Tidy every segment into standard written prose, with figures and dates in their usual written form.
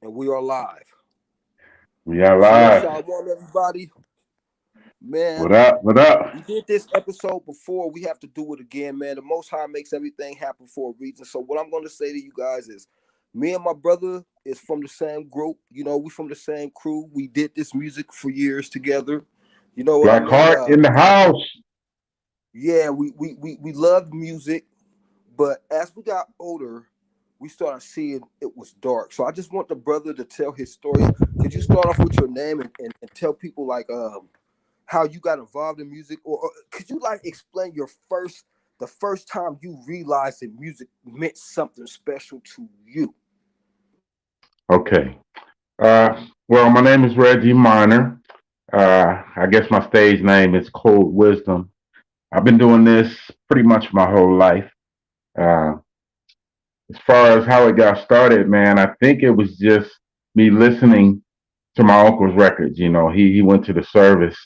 And we are live. We are Shalom, live. shalom, everybody. What Man, up? What up? we did this episode before. We have to do it again, man. The Most High makes everything happen for a reason. So what I'm going to say to you guys is, me and my brother is from the same group. You know, we from the same crew. We did this music for years together. You know what I Black mean? Heart in the house. Yeah, we loved music, but as we got older, we started seeing it was dark. So I just want the brother to tell his story. Could you start off with your name and tell people like how you got involved in music, or could you like explain the first time you realized that music meant something special to you? Okay. Well, my name is Reggie Minor. I guess my stage name is Cold Wisdom. I've been doing this pretty much my whole life. Uh, as far as how it got started, man, I think it was just me listening to my uncle's records. You know, he went to the service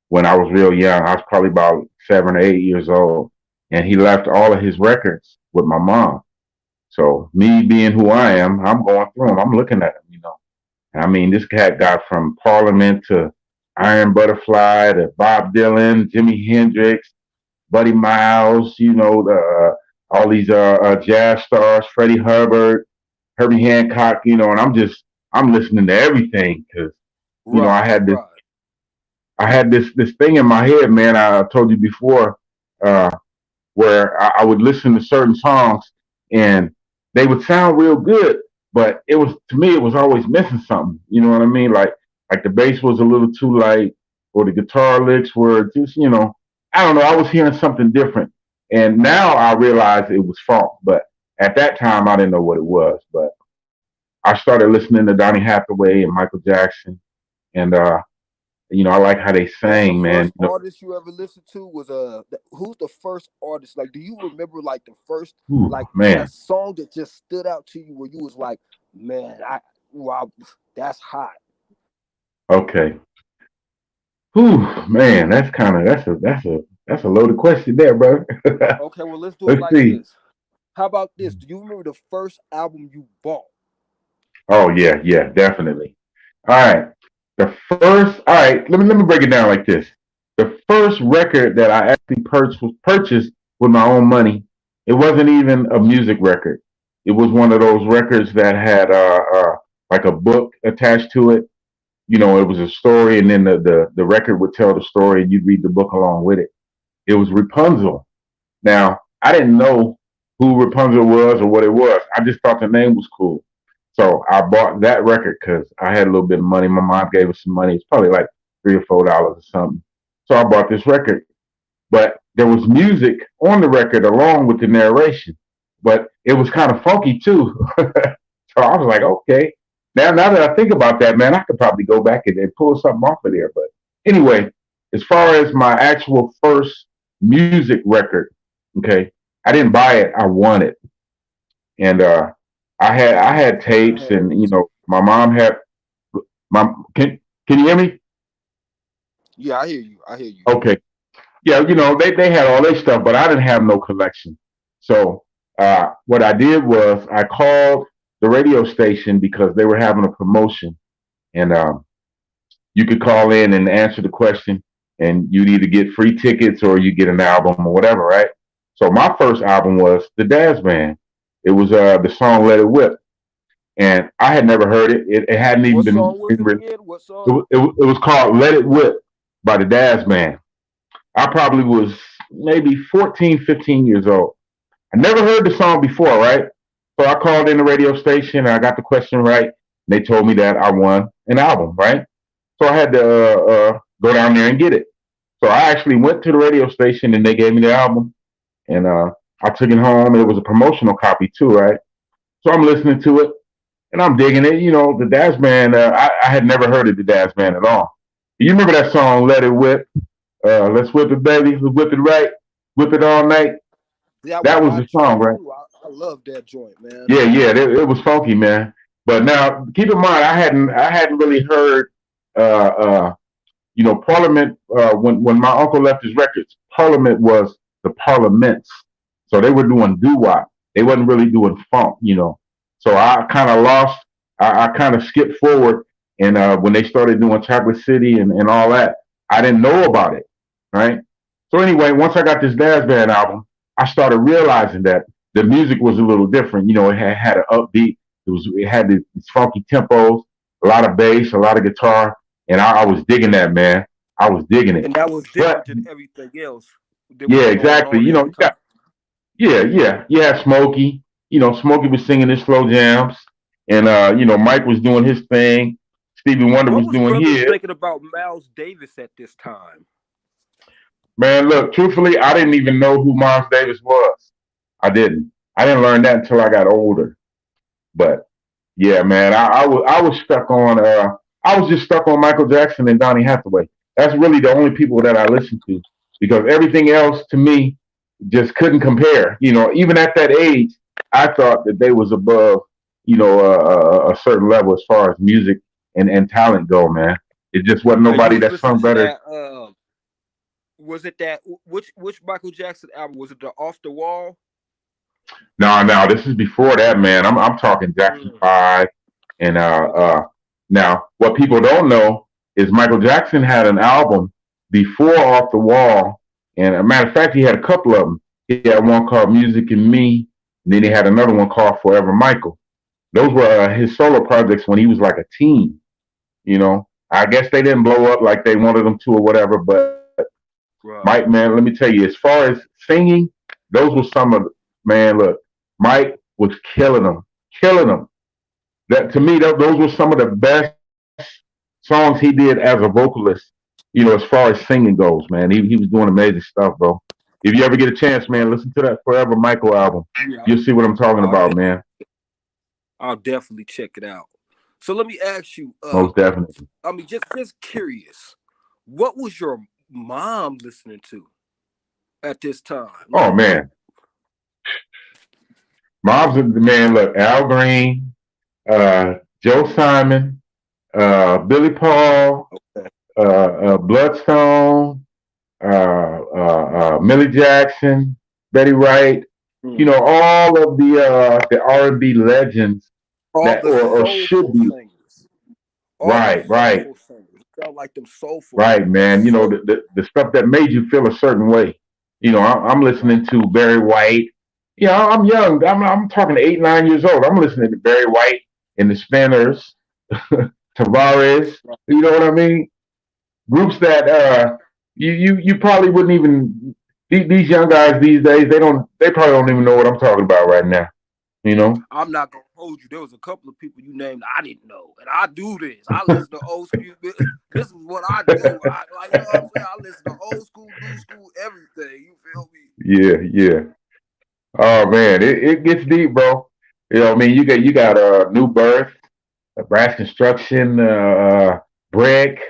when I was real young. I was probably about 7 or 8 years old, and he left all of his records with my mom. So me being who I am, I'm going through them. I'm looking at them, you know. I mean, this cat got from Parliament to Iron Butterfly to Bob Dylan, Jimi Hendrix, Buddy Miles, you know, all these jazz stars, Freddie Hubbard, Herbie Hancock, you know, and I'm listening to everything because you know Right, right. I had this thing in my head, man. I told you before, uh, where I would listen to certain songs and they would sound real good, but it was to me it was always missing something. You know what I mean? Like the bass was a little too light, or the guitar licks were just I don't know. I was hearing something different, and now I realize it was funk. But at that time, I didn't know what it was. But I started listening to Donny Hathaway and Michael Jackson, and I like how they What's the sang, man. first artist you ever listened to? Was who's the first artist? Like, do you remember like the first like a Man. song that just stood out to you where you was like, man, I wow, that's hot. Okay. Whew, man, that's kind of that's a loaded question there, brother. Okay, well let's do it Let's like see. this. How about this? Do you remember the first album you bought? Oh yeah, yeah, definitely. All right. All right, let me break it down like this. The first record that I actually purchased with my own money. It wasn't even a music record. It was one of those records that had like a book attached to it. You know, it was a story, and then the record would tell the story, and you'd read the book along with it. It was Rapunzel. Now, I didn't know who Rapunzel was or what it was. I just thought the name was cool. So I bought that record because I had a little bit of money. My mom gave us some money. It's probably like $3 or $4 or something. So I bought this record. But there was music on the record along with the narration. But it was kind of funky too. So I was like, okay. Now that I think about that, man, I could probably go back and pull something off of there. But anyway, as far as my actual first music record, okay, I didn't buy it. I won it, and I had I tapes, had and my mom had my. Can you hear me? yeah, I hear you. I hear you. Okay, yeah, they had all their stuff, but I didn't have no collection. So what I did was I called the radio station because they were having a promotion, and you could call in and answer the question, and you'd either get free tickets or you get an album or whatever, right? So my first album was the Daz Band. It was the song "Let It Whip," and I had never heard it. It hadn't even What been, song was been it re- again? What it, song? wa- it, wa- it was called "Let It Whip" by the Daz Band. I probably was maybe 14, 15 years old. I never heard the song before, right? So I called in the radio station and I got the question right. They told me that I won an album, right? So I had to go down there and get it. So I actually went to the radio station and they gave me the album, and I took it home. It was a promotional copy too, right? So I'm listening to it and I'm digging it. You know, the Daz Band. I had never heard of the Daz Band at all. You remember that song "Let It Whip"? Let's whip it, baby. Let's whip it right. Whip it all night. That was That was my the song, joint right? too. I love that joint, man. Yeah, yeah. It was funky, man. But now, keep in mind, I hadn't really heard, uh, uh, Parliament. When my uncle left his records, Parliament was the Parliaments, so they were doing doo wop. They wasn't really doing funk. So I kind of lost. I kind of skipped forward, and when they started doing Chocolate City and all that, I didn't know about it, right? So anyway, once I got this Daz Band album, I started realizing that the music was a little different. You know, it had an upbeat. It had these funky tempos, a lot of bass, a lot of guitar, and I was digging that, man. I was digging it. And that was But different than everything else that yeah, was going exactly. on You at know, the you time. got yeah. Smokey. You know, Smokey was singing his slow jams, and Mike was doing his thing. Stevie Wonder What was was doing brothers his. thinking about Miles Davis at this time? Man, look, truthfully, I didn't even know who Miles Davis was. I didn't. I didn't learn that until I got older. But yeah, man, I was stuck on I was just stuck on Michael Jackson and Donny Hathaway. That's really the only people that I listened to because everything else to me just couldn't compare. You know, even at that age, I thought that they was above, a certain level as far as music and talent go, man. It just wasn't And you nobody was that listening sung to better. that. Was it that which Michael Jackson album? Was it the Off the Wall? No, this is before that, man. I'm talking Jackson Mm, 5, and okay. now what people don't know is Michael Jackson had an album before Off the Wall, and a matter of fact, he had a couple of them. He had one called Music and Me, and then he had another one called Forever Michael. Those were his solo projects when he was like a teen. You know, I guess they didn't blow up like they wanted them to or whatever, but Mike, Right. man, let me tell you, as far as singing, those were some of, man, look, Mike was killing them. That to me, those were some of the best songs he did as a vocalist. As far as singing goes, man, he was doing amazing stuff, bro. If you ever get a chance, man, listen to that Forever Michael album. Yeah. You'll see what I'm talking I'll, about, de- man. I'll definitely check it out. So let me ask you. Most definitely. I mean, just curious. What was your mom listening to at this time? Oh Like what? man, Mom's the man. Look, Al Green, Joe Simon, Billy Paul, Bloodstone, Millie Jackson, Betty Wright. You Mm. know, all of the R&B legends All that the or should soulful be singers. All the right, right, soulful singers. Felt like them soulful, right, man. You know, soul. the stuff that made you feel a certain way. I'm Right. listening to Barry White. I'm young. I'm talking 8, 9 years old. I'm listening to Barry White and the Spinners, Tavares. Right. You know what I mean? Groups that you probably wouldn't even these young guys these days they probably don't even know what I'm talking about right now. You know? I'm not gonna hold you. There was a couple of people you named I didn't know, and I do this. I listen to old school. This is what I do. I like, you know what I'm saying. I listen to old school, new school, everything. You feel me? Yeah, yeah. Oh man, it gets deep, bro. I mean, you got New Birth, Brass Construction, Brick.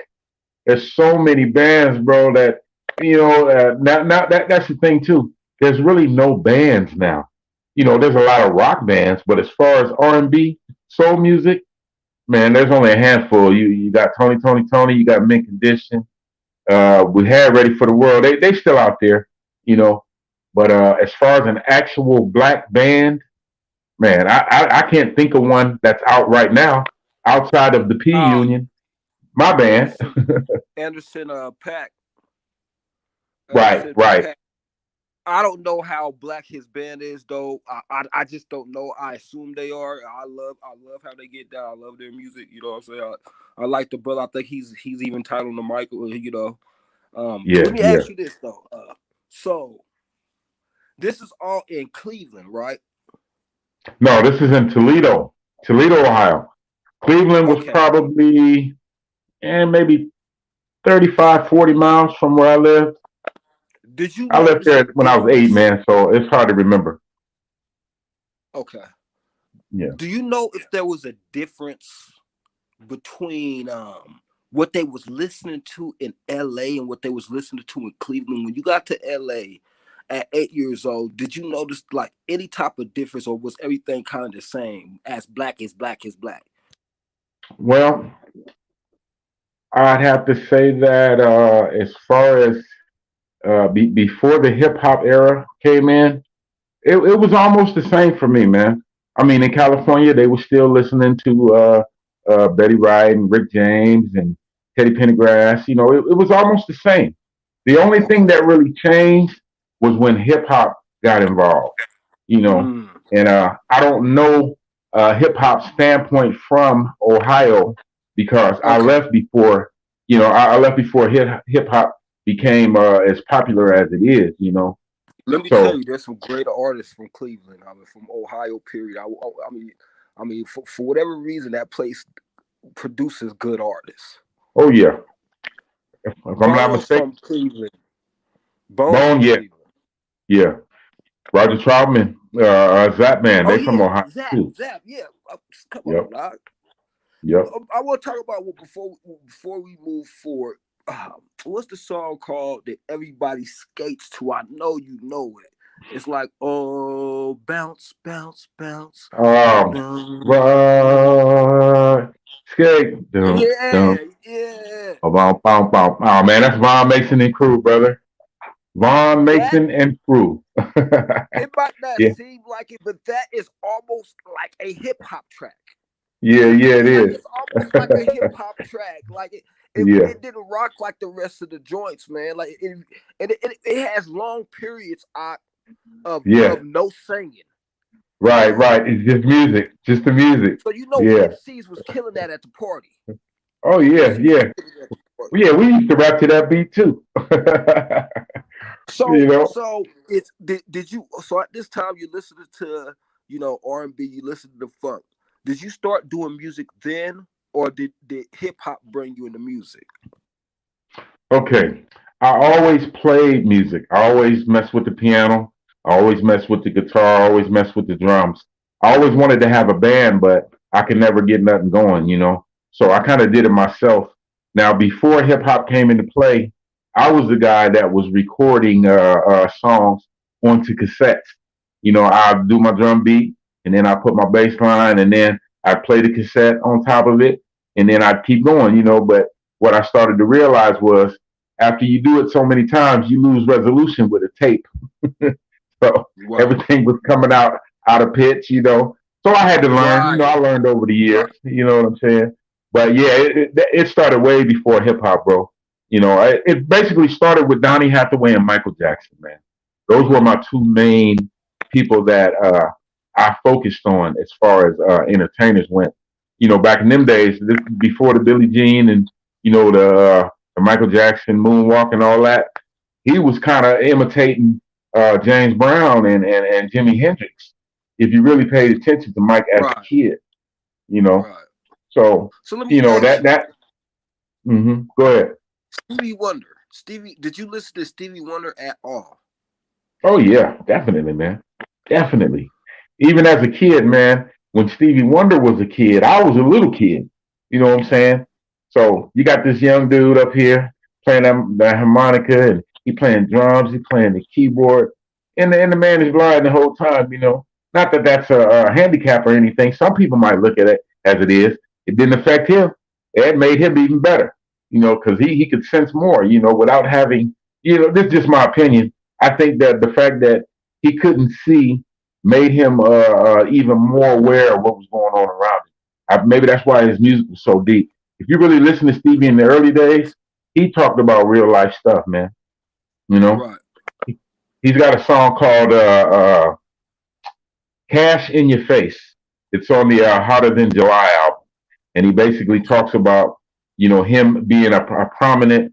There's so many bands, bro. That now that's the thing too. There's really no bands now. There's a lot of rock bands, but as far as R&B, soul music, man, there's only a handful. You got Tony, you got Mint Condition. We had Ready for the World. They still out there, you know. But as far as an actual black band, man, I can't think of one that's out right now outside of the P Um, Union, my band. Anderson, Anderson, Pack, Right, Anderson, right. Pack. I don't know how black his band is though. I just don't know. I assume they are. I love how they get down. I love their music. You know what I'm saying? I like the brother. I think he's even titled to Michael. You know. Let Yeah, me yeah. ask you this though. So this is all in Cleveland, right? No, this is in Toledo, Ohio. Cleveland was Okay. probably maybe 35, 40 miles from where I lived. Did you I lived notice a there when I was 8, difference? man, so it's hard to remember. Okay. Yeah. Do you know if there was a difference between what they was listening to in LA and what they was listening to in Cleveland? When you got to LA at 8 years old, did you notice like any type of difference, or was everything kind of the same? As black is black is black. Well, I'd have to say that as far as before the hip hop era came in, it was almost the same for me, man. I mean, in California, they were still listening to Betty Wright and Rick James and Teddy Pendergrass. You know, it was almost the same. The only thing Okay. that really changed was when hip hop got involved. You know, Mm, and I don't know hip hop standpoint from Ohio because I okay. left before. You know, I left before hip hop became as popular as it is. You know, Let me tell so you, there's some great artists from Cleveland. I mean, from Ohio. Period. I mean, for whatever reason, that place produces good artists. oh yeah, if I'm not Bones mistaken, from Cleveland. Bones Bone, from yeah, Cleveland. yeah. Roger Troutman, Zap Man, Oh they from yeah, Ohio Zap, too. Zap. Yeah, come on, Yep, dog. yep. I want to talk about what before we move forward. What's the song called that everybody skates to? I know you know it. It's like, oh, bounce, bounce, bounce, Um, bounce. right, skate, dum, Yeah, dum, yeah. Oh man, that's Von Mason and crew, brother. Von That Mason and crew. it might not Yeah, seem like it, but that is almost like a hip hop track. yeah, yeah, it Like is. it's almost like a hip hop track. Like Yeah, it didn't rock like the rest of the joints, man. Like it has long periods yeah. of no singing. Right, Um, right. It's just music, just the music. so you know Yeah. MCs was killing that at the party. Oh yeah, MCs was yeah, killing that at the party. yeah. We used to rap to that beat too. You know. So it's did you so at this time you listened to R&B, you listened to funk. Did you start doing music then, or did hip hop bring you into music? Okay. I always played music. I always messed with the piano. I always messed with the guitar. I always messed with the drums. I always wanted to have a band, but I could never get nothing going, you know? So I kind of did it myself. Now, before hip hop came into play, I was the guy that was recording songs onto cassettes. You know, I'd do my drum beat and then I put my bass line and then I'd play the cassette on top of it and then I'd keep going, you know. But what I started to realize was after you do it so many times, you lose resolution with a tape. So Right, everything was coming out of pitch, you know. So I had to learn. You know, I right, learned over the right. years. You know what I'm saying? But yeah, it started way before hip hop, bro. You know, it basically started with Donny Hathaway and Michael Jackson, man. Those were my two main people that I focused on as far as entertainers went. You know, back in them days, this before the Billie Jean and you know the Michael Jackson moonwalk and all that. He was kind of imitating James Brown and Jimi Hendrix. If you really paid attention to Mike as a Right, kid, you know. right. So So let me you know ask you, that. Go ahead. Stevie Wonder. Did you listen to Stevie Wonder at all? Oh yeah, definitely, man. Definitely. Even as a kid, man, when Stevie Wonder was a kid, I was a little kid. You know what I'm saying? So you got this young dude up here playing that harmonica and he playing drums, he playing the keyboard, and the man is blind the whole time. You know, not that that's a handicap or anything. Some people might look at it as it is. It didn't affect him. It made him even better. You know, because he could sense more. You know, without having. You know, this is just my opinion. I think that the fact that he couldn't see made him even more aware of what was going on around him. Maybe that's why his music was so deep. If you really listen to Stevie in the early days, he talked about real life stuff, man. You know, Right. he's got a song called "Cash in Your Face." It's on the Hotter Than July album, and he basically talks about him being a prominent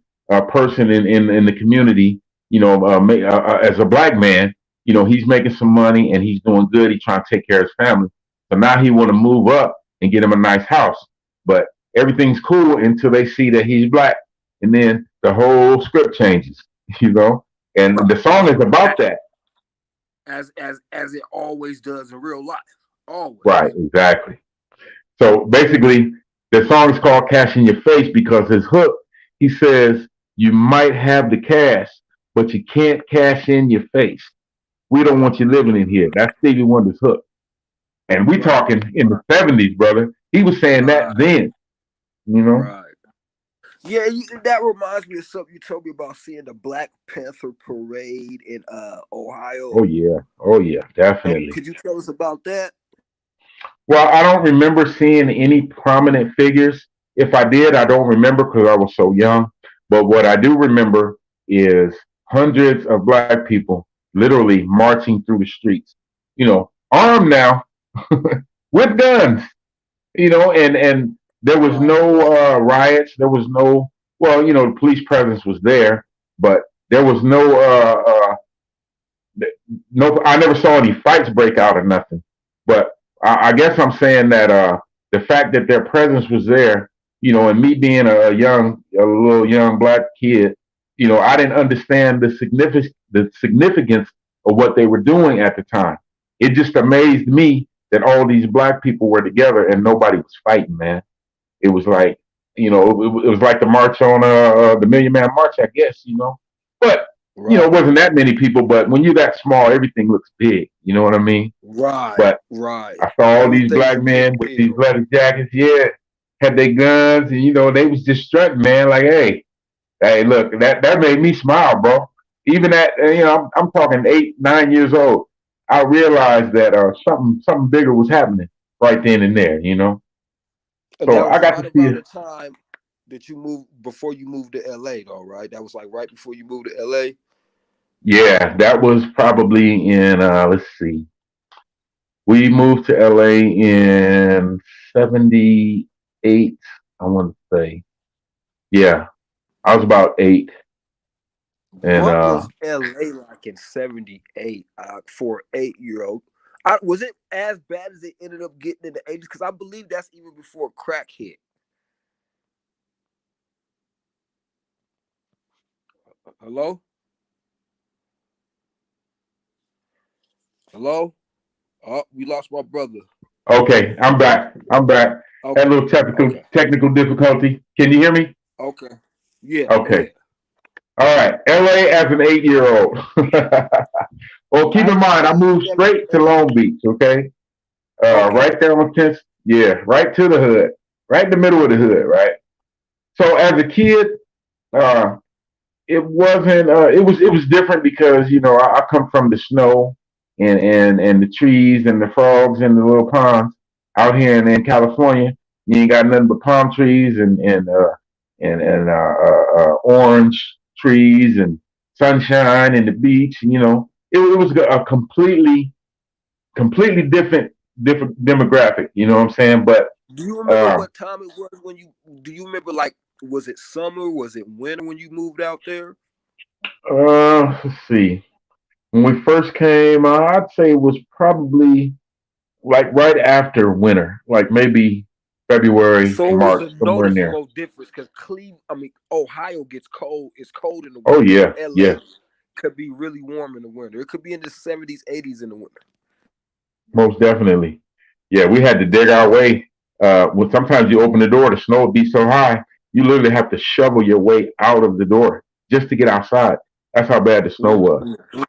person in the community. As a black man, he's making some money and he's doing good. He's trying to take care of his family. So now he want to move up and get him a nice house, but everything's cool until they see that he's black, and then the whole script changes. You know, and Right. the song is about that. As it always does in real life. Right, Always. exactly. So basically, the song is called Cash in Your Face because his hook, he says, you might have the cash, but you can't cash in your face. We don't want you living in here. That's Stevie Wonder's hook. And we Right. talking in the 70s, brother. He was saying that Right. then, you know? Right. Yeah, that reminds me of something you told me about seeing the Black Panther parade in Oh, Ohio. yeah. Oh, yeah. And Definitely. could you tell us about that? Well, I don't remember seeing any prominent figures. If I did, I don't remember because I was so young. But what I do remember is hundreds of black people literally marching through the streets, armed now with guns, and there was Right, no riots. There was no, well, the police presence was there, but there was no, I never saw any fights break out or nothing. But I guess I'm saying that the fact that their presence was there, and me being a little young black kid, I didn't understand the significance of what they were doing at the time. It just amazed me that all these black people were together and nobody was fighting, man. It was like, it was like the march on the Million Man March, I guess, But it right, wasn't that many people. But when you're that small, everything looks big. You know what I mean? right, But right. I saw all these Everything's black a big men with these deal. leather jackets. Yeah, had their guns, and they was just strutting, man. Like, hey, look, that made me smile, bro. Even at I'm talking 8, 9 years old. I realized that something bigger was happening right then and there. And So that I was got right to see around it. the time that you moved before you moved to LA, though, right? That was like right before you moved to LA. Yeah, that was probably in let's see. We moved to LA in 78, I want to say. Yeah, I was about 8 and What was LA like in '78 for an 8-year old? Was it as bad as it ended up getting in the '80s? Because I believe that's even before crack hit. Hello, hello. Oh, we lost my brother. okay, I'm back. I'm back. Had a Okay, little technical okay, technical difficulty. Can you hear me? okay. Yeah, Okay. yeah. All right. LA as an 8 year old. Well, keep As in mind, I a moved young straight to man. Long Beach. Okay. Okay. Right there on 10th. Yeah, right to the hood, right in the middle of the hood. Right. So as a kid, uh, it wasn't. It was different because I come from the snow and the trees and the frogs and the little ponds out here in California. You ain't got nothing but palm trees and orange trees and sunshine and the beach. It was a completely different demographic. You know what I'm saying? But Do you remember uh, what time it was when you? Do you remember like was it summer? Was it winter when you moved out there? let's see. When we first came, I'd say it was probably like right after winter, like maybe February to So it was March, a somewhere in there. noticeable difference because Ohio gets cold. It's cold in the Oh winter, but yeah, LA yes, could be really warm in the winter. It could be in the '70s, '80s in the winter. most definitely. Yeah, we had to dig our way. When sometimes you open the door, the snow would be so high, you literally have to shovel your way out of the door just to get outside. That's how bad the snow was. Mhm.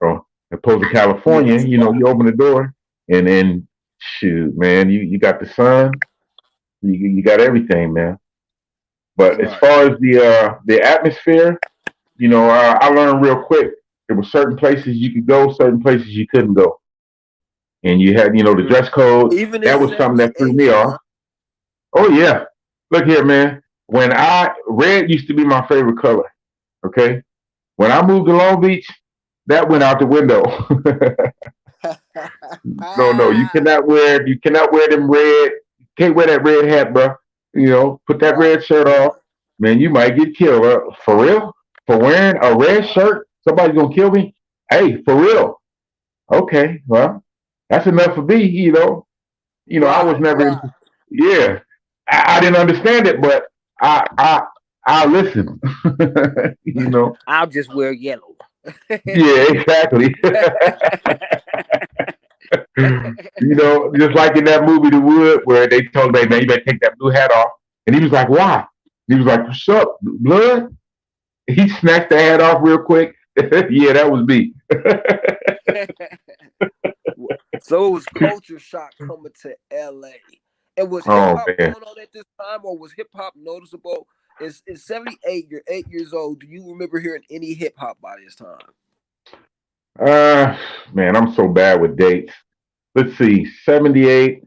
So, opposed to Yeah, California, that's wild. you open the door and then shoot, man, you got the sun, you got everything, man. But as Right. far as the atmosphere, I learned real quick. There were certain places you could go, certain places you couldn't go, and you had the Mm. dress code. Even in That was something that threw '78, me huh? off. Oh yeah, look here, man. When I red used to be my favorite color. Okay, when I moved to Long Beach, that went out the window. No, you cannot wear them red. You can't wear that red hat, bro. Put that Right, red shirt off, right, man. You might get killed. For real? For wearing a red right, shirt? Somebody's gonna kill me? Hey, for real? Okay, well, that's enough for me. I was right, never. right. Yeah, I didn't understand it, but I I I listened. you know. I'll just wear yellow. Yeah, exactly. Just like in that movie The Wood, where they told him, "Hey, man, you better take that blue hat off," and he was like, "Why?" He was like, "What's up, blood?" He snatched the hat off real quick. Yeah, that was me. So it was culture shock coming to LA. And was hip Oh hop man. going on at this time, or was hip hop noticeable? In '78, you're 8 years old. Do you remember hearing any hip hop by this time? Uh, man, I'm so bad with dates. Let's see, 78.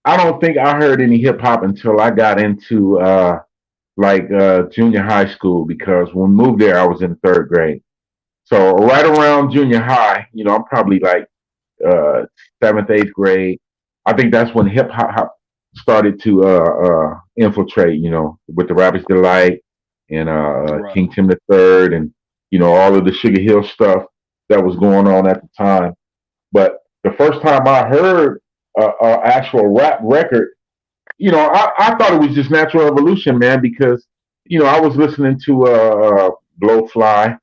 I don't think I heard any hip hop until I got into junior high school because when we moved there, I was in third grade. So right around junior high, I'm probably like uh, seventh, eighth grade. I think that's when hip hop started to infiltrate. With the Rappers Delight and Right. King Tim the Third, and all of the Sugar Hill stuff that was going on at the time. But the first time I heard a actual rap record, I thought it was just natural evolution, man, because I was listening to Blowfly,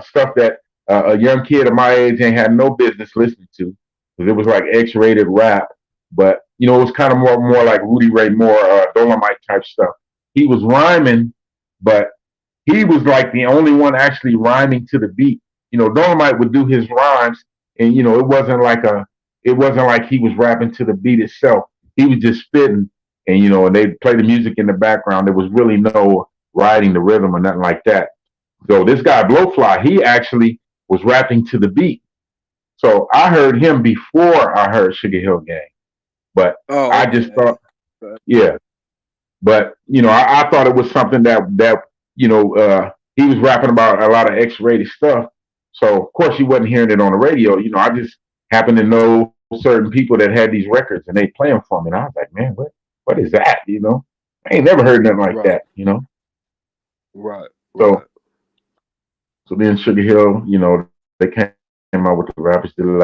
stuff that a young kid of my age ain't had no business listening to, because it was like X-rated rap, but it was kind of more like Rudy Ray Moore, Dolomite type stuff. He was rhyming, but he was like the only one actually rhyming to the beat. Dolomite would do his rhymes, and it wasn't like he was rapping to the beat itself. He was just spitting, and they play the music in the background. There was really no riding the rhythm or nothing like that. So this guy Blowfly, he actually was rapping to the beat. So I heard him before I heard Sugar Hill Gang, but Oh, I just okay. thought, yeah, but I thought it was something that he was rapping about a lot of X-rated stuff. So of course you wasn't hearing it on the radio. I just happened to know certain people that had these records and they play them for me, and I was like, man, what is that? I ain't never heard nothing like Right. that. Right. So Right. so then Sugar Hill, they came out with the Rappers Delight,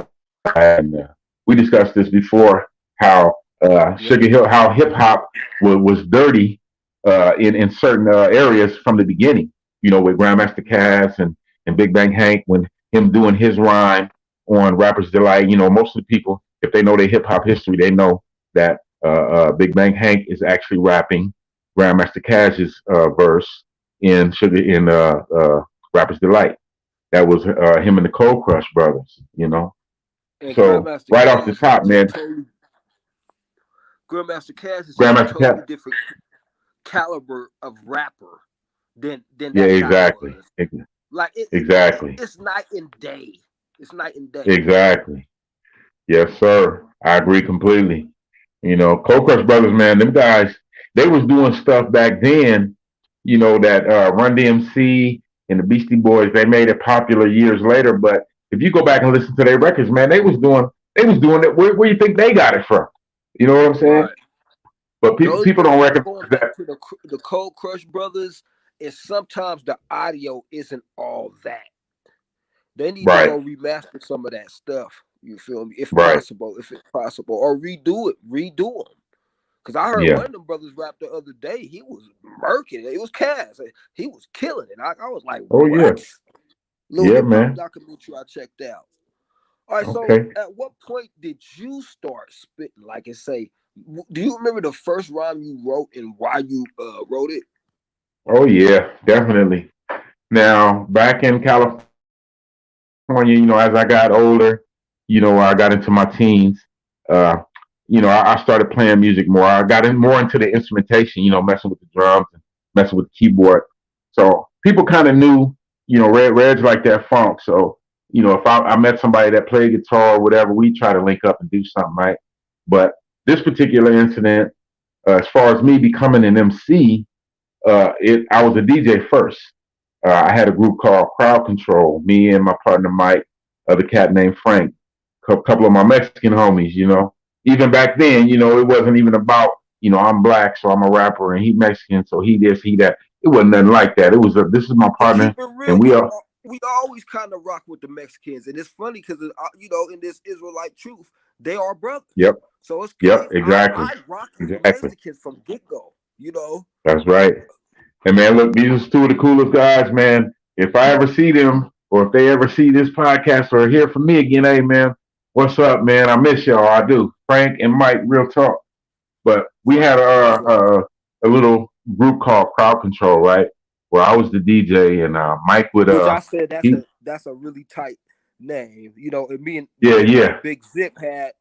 and we discussed this before how Yep. Sugar Hill, how hip hop was dirty in certain areas from the beginning. With Grandmaster Caz and Big Bang Hank, when him doing his rhyme on Rappers Delight. Most of the people, if they know their hip hop history, they know that Big Bang Hank is actually rapping Grandmaster Caz's verse in Rappers Delight. That was him and the Cold Crush brothers. And So right off the top, man, Grandmaster Cass is just a Grandmaster totally Caz. different caliber of rapper than Yeah, that guy exactly, was. Like exactly, it's night and day. It's night and day. exactly. Yes, sir. I agree completely. Cold Crush brothers, man, them guys, they was doing stuff back then. That Run DMC and the Beastie Boys, they made it popular years later. But if you go back and listen to their records, man, they was doing it. Where you think they got it from? You know what I'm saying? Right. But The people only people thing don't about recognize going back that. to the Cold Crush brothers is sometimes the audio isn't all that. They need to Right, go remaster some of that stuff. You feel me? right, If it's possible, or redo them. Cause I heard yeah, one of them brothers rap the other day. He was murking it. It was Cass. He was killing it. I was like, oh yeah, what? Little yeah, hip hop man. documentary I checked out. All right. So Okay. at what point did you start spitting? Like and say, do you remember the first rhyme you wrote and why you wrote it? Oh yeah, definitely. Now back in California, as I got older, I got into my teens. Uh, I started playing music more. I got more into the instrumentation, messing with the drums and messing with the keyboard. So people kind of knew, Red's like that funk. So, if I met somebody that played guitar or whatever, we try to link up and do something, right? But this particular incident, as far as me becoming an MC, I was a DJ first. I had a group called Crowd Control. Me and my partner Mike, the cat named Frank, a couple of my Mexican homies. Even back then, it wasn't even about I'm black, so I'm a rapper, and he Mexican, so he this, he that. It wasn't nothing like that. It was this is my To partner, keep it real, and we are. we always kind of rock with the Mexicans, and it's funny because in this Israelite truth, they are brothers. Yep, So it's yep, crazy. exactly, I rocked with the exactly. Mexicans from get go. You know, That's right. And man, look, these are two of the coolest guys, man. If I ever see them, or if they ever see this podcast or hear from me again, hey man, what's up, man? I miss y'all. I do. Frank and Mike, real talk. But we for had sure, for sure. a little group called Crowd Control, right? Where I was the DJ and Mike would Which I said he that's a really tight name. And yeah, me and yeah, Big Zip had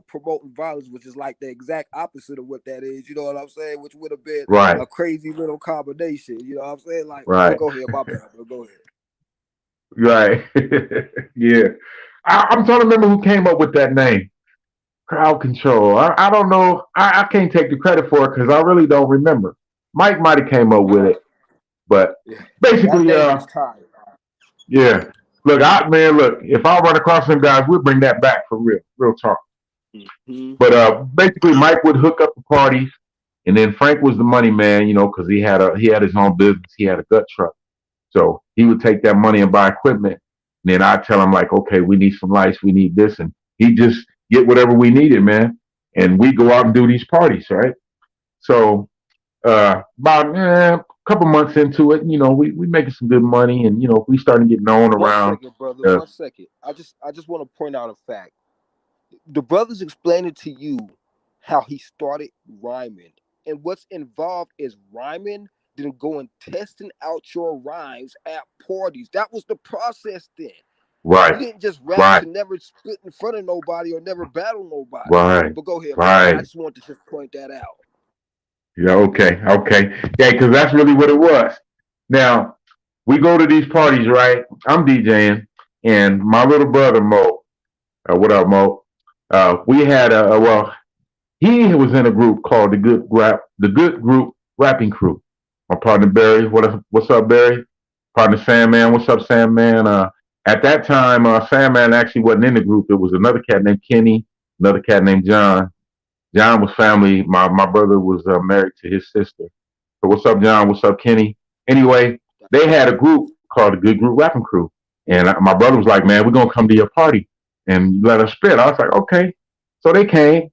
promoting violence, which is like the exact opposite of what that is. You know what I'm saying? Which would have been right, a crazy little combination. You know what I'm saying? Like, but right, go ahead, my bad, bro. Go ahead. right. Yeah. I'm trying to remember who came up with that name. Crowd control. I don't know. I can't take the credit for it because I really don't remember. Mike might have came up with Uh, it, but yeah. That basically, name is tired. yeah. Look, look. If I run across some guys, we'll bring that back for real, real talk. Hmm. But basically, Mike would hook up the parties, and then Frank was the money man, because he had his own business. He had a gut truck, so he would take that money and buy equipment. And then I'd tell him like, okay, we need some lights, we need this, and he just get whatever we needed, man. And we go out and do these parties, right? So about a couple months into it, we making some good money, and we starting to get known One around. second, brother. Uh, 1 second. I just want to point out a fact. The brother's explaining to you how he started rhyming, and what's involved is rhyming, then going testing out your rhymes at parties. That was the process then. You right, didn't just rap right, to never spit in front of nobody or never battle nobody. right, But go ahead, my bad. I right. just wanted to just point that out. Yeah, okay, okay. Yeah, because that's really what it was. Now, we go to these parties, right? I'm DJing, and my little brother, Mo, what up, Mo? We had he was in a group called the Good Group Rapping Crew. My partner, Barry, what's up, Barry? Partner, Sandman, what's up, Sandman? At that time, Sandman actually wasn't in the group. It was another cat named Kenny, another cat named John. John was family. My brother was married to his sister. So what's up, John? What's up, Kenny? Anyway, they had a group called the Good Group Rapping Crew, and my brother was like, "Man, we're gonna come to your party and let us spit." I was like, "Okay." So they came,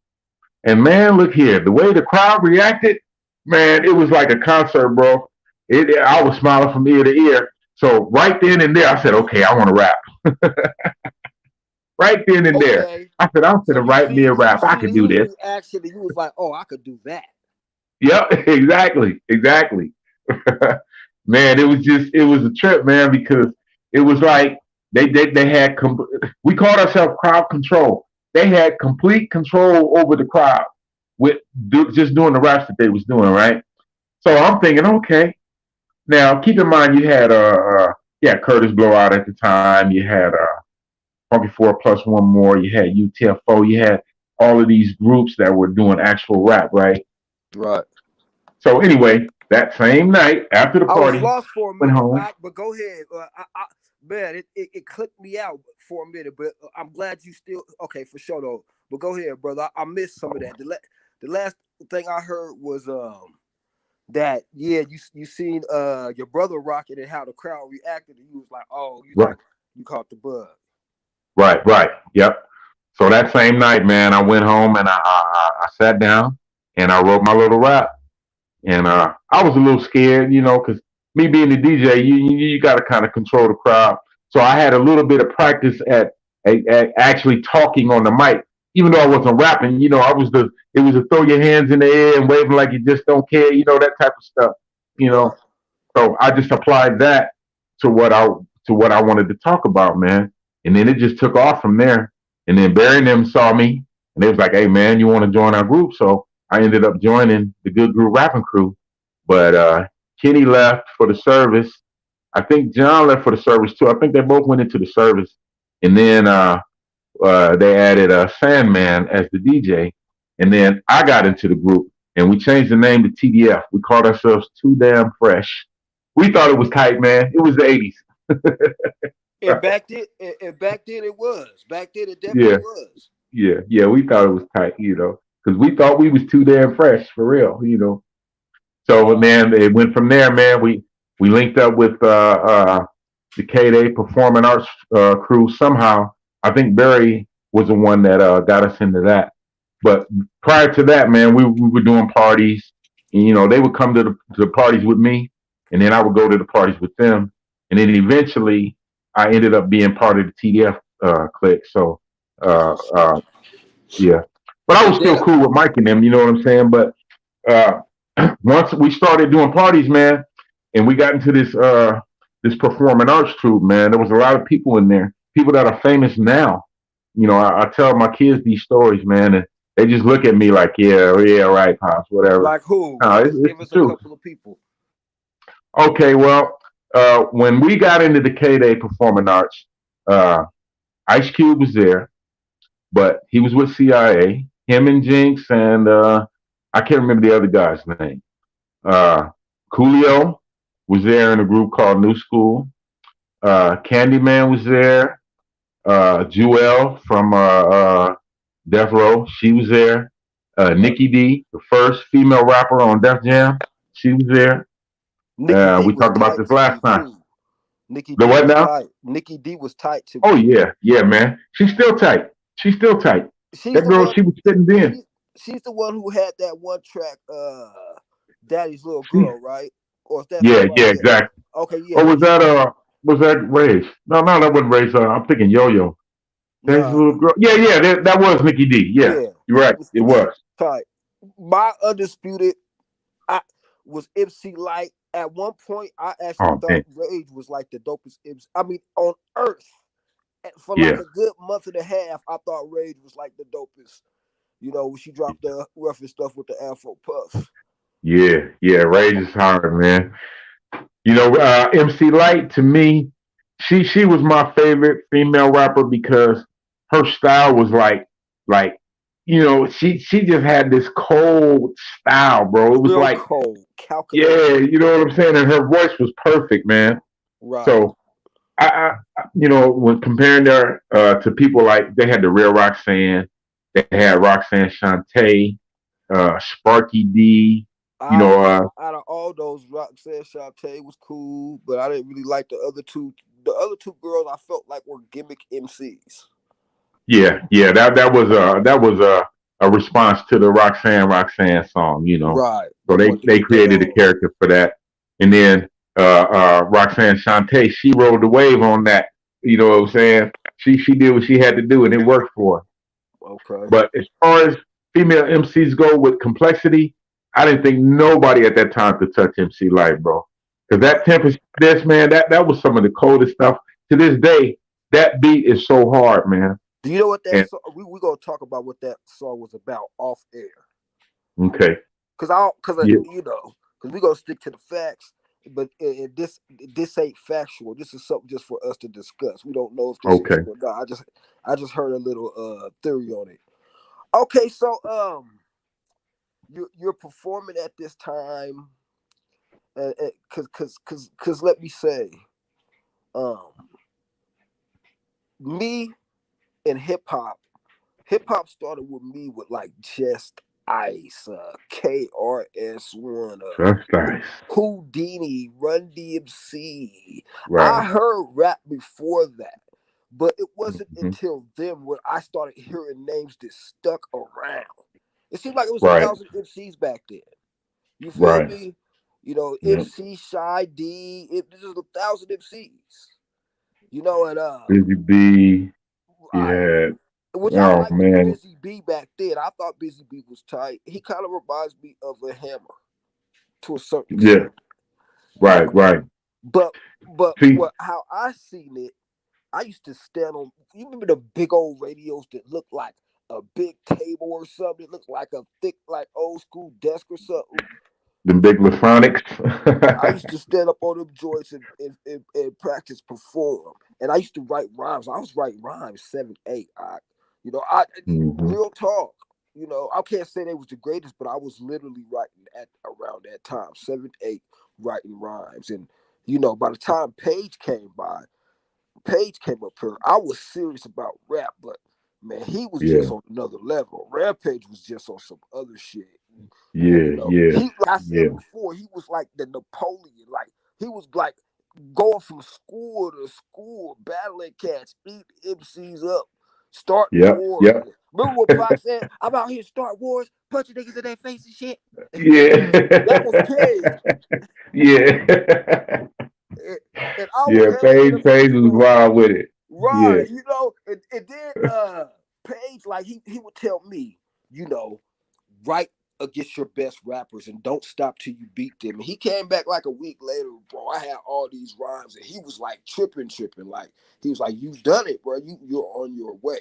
and man, look here, the way the crowd reacted, man, it was like a concert, bro. I was smiling from ear to ear. So right then and there, I said, "Okay, I want to rap." Right then and there, Okay. I said, "I'm So gonna write me a you rap. I seen could do his this." reaction and you was like, oh, I could do that. Yep, exactly, exactly. Man, it was a trip, man, because it was like they had we called ourselves crowd control. They had complete control over the crowd with just doing the raps that they was doing, right? So I'm thinking, okay. Now keep in mind you had Curtis Blowout at the time. You had Funky Four plus one more. You had UTFO. You had all of these groups that were doing actual rap, right? Right. So anyway, that same night after the I was party, lost for a went minute, home. Pac, but go ahead. Man, it clicked me out for a minute, but I'm glad you still okay for sure though. But go ahead, brother. I missed some of that. The last thing I heard was that yeah you seen your brother rocking and how the crowd reacted and you was like oh you Right, thought you caught the bug. right. Yep. So that same night, man, I went home and I sat down and I wrote my little rap. And I was a little scared, because me being the DJ, you got to kind of control the crowd. So I had a little bit of practice at actually talking on the mic, even though I wasn't rapping. I was it was to throw your hands in the air and waving like you just don't care, that type of stuff. You Right. know, so I just applied that to what I wanted to talk about, man. And then it just took off from there. And then Barry and them saw me, and they was like, "Hey, man, you want to join our group?" So I ended up joining the Good Group Rapping Crew. But Kenny left for the service. I think John left for the service too. I think they both went into the service, and then they added Sandman as the DJ, and then I got into the group, and we changed the name to TDF. We called ourselves Too Damn Fresh. We thought it was tight, man. It was the '80s. And back then it was. Back then it definitely Yeah, was. yeah. We thought it was tight, because we thought we was too damn fresh for real. So Wow. man, it went from there, man. We linked up with the K-Day Performing Arts crew somehow. I think Barry was the one that got us into that. But prior to that, man, we were doing parties. And, they would come to the parties with me, and then I would go to the parties with them. And then eventually, I ended up being part of the TDF clique. So, That's uh, what's up. uh, yeah. But I was And then still cool with Mike and them, you know what I'm saying? But uh, once we started doing parties, man, and we got into this performing arts troupe, man, there was a lot of people in there, people that are famous now. I tell my kids these stories, man, and they just look at me like, yeah, right, pops, whatever. like who? No, it's Give the us a truth. couple of people. Okay, well, when we got into the K Day Performing Arts, uh, Ice Cube was there, but he was with CIA. Him and Jinx and I can't remember the other guy's name. Uh, Coolio was there in a group called New School. Candyman was there. Jewel from Death Row, she was there. Yep. Nikki D, the first female rapper on Def Jam, she was there. Nikki D We was talked about tight this to last me time. too. Nikki The D what was now? tight. Nikki D was tight to Oh me. yeah, yeah, man. She's still tight. She's still tight. She's That the girl, one. she was spitting then. She's the one who had that one track, "Daddy's Little She, Girl," right? Or is that yeah, somebody yeah, else? exactly. Okay, Or yeah. was that Rage? No, no, that wasn't Rage. I'm thinking Yo Yo. There's a Nah, little girl. Yeah, yeah, that was Nikki D. Yeah, yeah. you're right. It She was. was tight. My undisputed, I was MC Light. At one point, I actually Oh thought man. Rage was like the dopest MC. I mean, on Earth. And for like Yeah, a good month and a half, I thought Rage was like the dopest. You know, when she dropped the roughest stuff with the Afro Puff. yeah, yeah. Rage is hard, man. MC Light to me, she was my favorite female rapper because her style was like she just had this cold style, bro. It was Real like cold, calculated. yeah, you know what I'm saying, and her voice was perfect, man. Right. So when comparing her to people like they had the real Roxanne, they had Roxanne Shante, Sparky D, you I know, out of all those, Roxanne Shante was cool, but I didn't really like the other two. The other two girls I felt like were gimmick MCs. yeah, yeah, that was a response to the Roxanne song, Right. They So they wanted to they get that created a on. character for that, and then Roxanne Shante, she rode the wave on that. You know what I'm saying? She did what she had to do, and it worked for her. Okay. But as far as female MCs go with complexity, I didn't think nobody at that time could touch MC Light, bro. Because that Right. Tempest, this man, that was some of the coldest stuff. To this day, that beat is so hard, man. Do you know what that And song? We gonna talk about what that song was about off air. okay, yeah, Because we gonna stick to the facts. But this ain't factual. This is something just for us to discuss. We don't know if this is okay, true or not. I just heard a little theory on it. Okay, so you're performing at this time, cause let me say, um, me and hip hop started with me with like Just Ice, KRS-One, that's nice. Houdini, Run DMC. I Right. heard rap before that, but it wasn't Hmm. until then when I started hearing names that stuck around. It seemed like it was a Right. thousand MCs back then. You feel Right. me? Yep. MC Shy D. There's a thousand MCs. And Busy B. right, Yeah. which I Oh liked man. Busy B back then. I thought Busy B was tight. He kind of reminds me of a Hammer to a certain Yeah. extent. Uh, Right. Right. but See. what how I seen it, I used to stand on. You remember the big old radios that looked like a big table or something? It looked like a thick, like old school desk or something. The big Laphonics. I used to stand up on them joints and practice perform. And I used to write rhymes. I was writing rhymes 7, 8. I Hmm. real talk. I can't say they was the greatest, but I was literally writing at around that time, 7, 8, writing rhymes. And by the time Page came up here, I was serious about rap, but man, he was just Yeah. on another level. Rampage was just on some other shit. And Yeah. Yeah. he, like I said Yeah. before, he was like the Napoleon. Like he was like going from school to school, battling cats, beat MCs up, starting Yep. wars. Yep. Remember what Pac said? I'm out here start wars, punching niggas in their face and shit. That was Yeah. Page. Yeah. And, and I was Yeah. hella Page innocent, was bro. wild with it. Right, Yeah. and then Page, like he would tell me, write against your best rappers and don't stop till you beat them. And he came back like a week later, bro. I had all these rhymes, and he was like tripping. Like he was like, "You've done it, bro. You're on your way."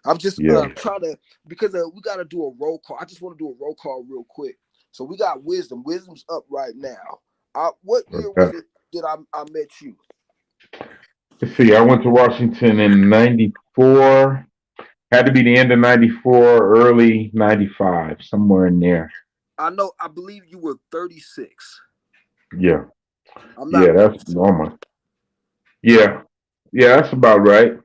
I'm just Yeah. trying to because we got to do a roll call. I just want to do a roll call real quick. So we got Wisdom. Wisdom's up right now. What year was Okay. it that I met you? Let's see. I went to Washington in '94. Had to be the end of '94, early '95, somewhere in there. I know. I believe you were 36. Yeah, I'm yeah, not that's really sure. normal. Yeah, yeah, that's about right.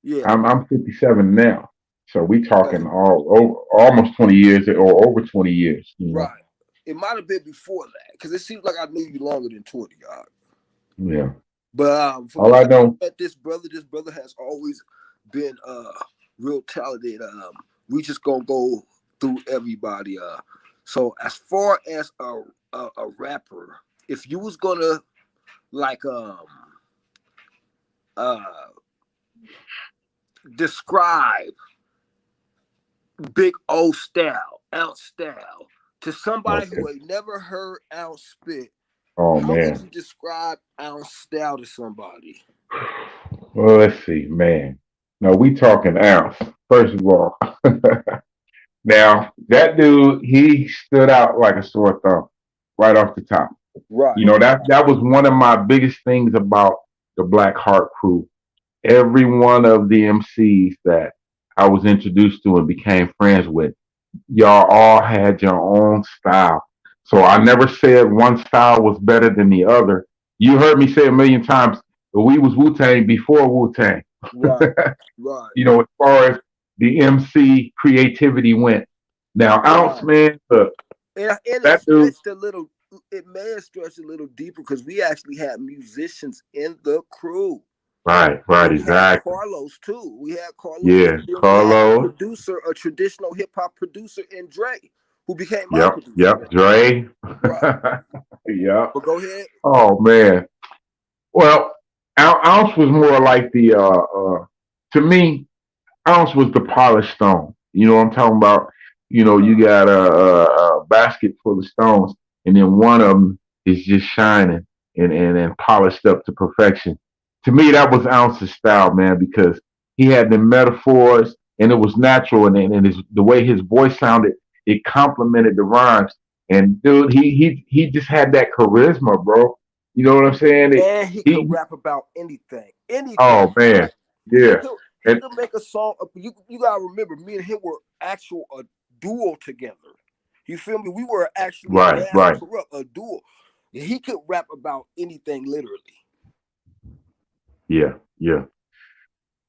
Yeah. I'm 57 now, so we Okay. talking all over almost 20 years or over 20 years. You know. Right. It might have been before that because it seems like I knew you longer than 20. Yeah. But from the All I time know. I met this brother has always been real talented. We just gonna go through everybody. So as far as a rapper, if you was gonna like uh describe Big O style, Ounce style to somebody Okay. who ain't never heard Ounce spit, Oh how would man. you describe Ounce style to somebody? Well, let's see, man. No, we talking ounce. First of all, now that dude, he stood out like a sore thumb right off the top. Right. You know that was one of my biggest things about the Black Heart crew. Every one of the MCs that I was introduced to and became friends with, y'all all had your own style. So I never said one style was better than the other. You heard me say a million times, we was Wu Tang before Wu Tang. Right. Right. You know, as far as the MC creativity went. Now, Ounce, Right. man, look, And it that dude, stretched a little. It may have stretched a little deeper because we actually had musicians in the crew. right, And we had exactly. Carlos too. We had Carlos, and Yeah, then we had a Carlo. producer, a traditional hip hop producer in Dre, who became my producer. Yep, Dre. Right. Yep. But go ahead. Oh man. Well, Ounce was more like to me, Ounce was the polished stone. You know what I'm talking about? You know, you Uh, got a basket full of stones, and then one of them is just shining and polished up to perfection. To me, that was Ounce's style, man, because he had the metaphors and it was natural, and the way his voice sounded, it complemented the rhymes. And dude, he just had that charisma, bro. You know what I'm saying? and he could He rap about anything, anything. oh man, Like he yeah, could he and could make a song. You gotta remember, me and him were actual a duo together. You feel me? We were actually Gas right, Corrupt, a duo. He could rap about anything, literally. yeah.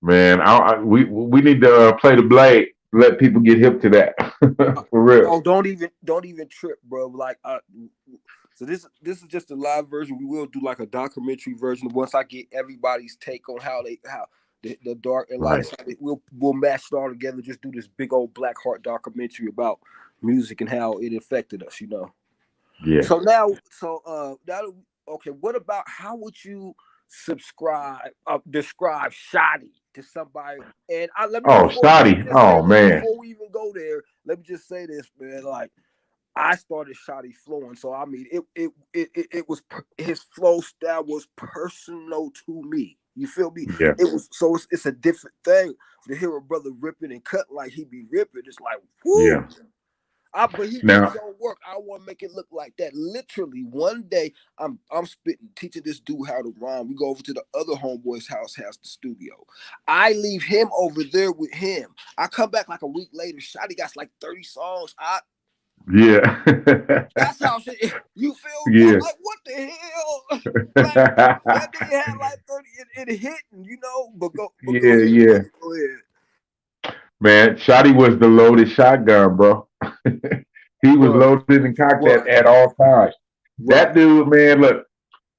Man, we need to play the blade. Let people get hip to that for real. Oh, don't even trip, bro. Like, so this is just a live version. We will do like a documentary version once I get everybody's take on how the dark and light Right. side. We'll match it all together. Just do this big old Black Heart documentary about music and how it affected us. Yeah. So now okay. What about how would you describe Shoddy to somebody? And let me Oh, let me Scotty. just say Oh this man. before we even go there. Let me just say this, man. Like I started Shoddy flowing, so I mean it was his flow style was personal to me. You feel me? Yeah. It was so it's a different thing to hear a brother ripping and cutting like he be ripping. It's like whoo. Yeah. But he did his Now. own work. I want to make it look like that. Literally, one day I'm spitting, teaching this dude how to rhyme. We go over to the other homeboy's house, has the studio. I leave him over there with him. I come back like a week later. Shotty got like 30 songs. Yeah. That's how shit. You feel me? I'm Yeah. like, what the hell? Like that nigga had like 30 it hitting, But go Yeah. ahead, Yeah. brother. Go ahead. Man, Shotty was the loaded shotgun, bro. He was Right, loaded and cocked right, at all times. That right. dude, man, look,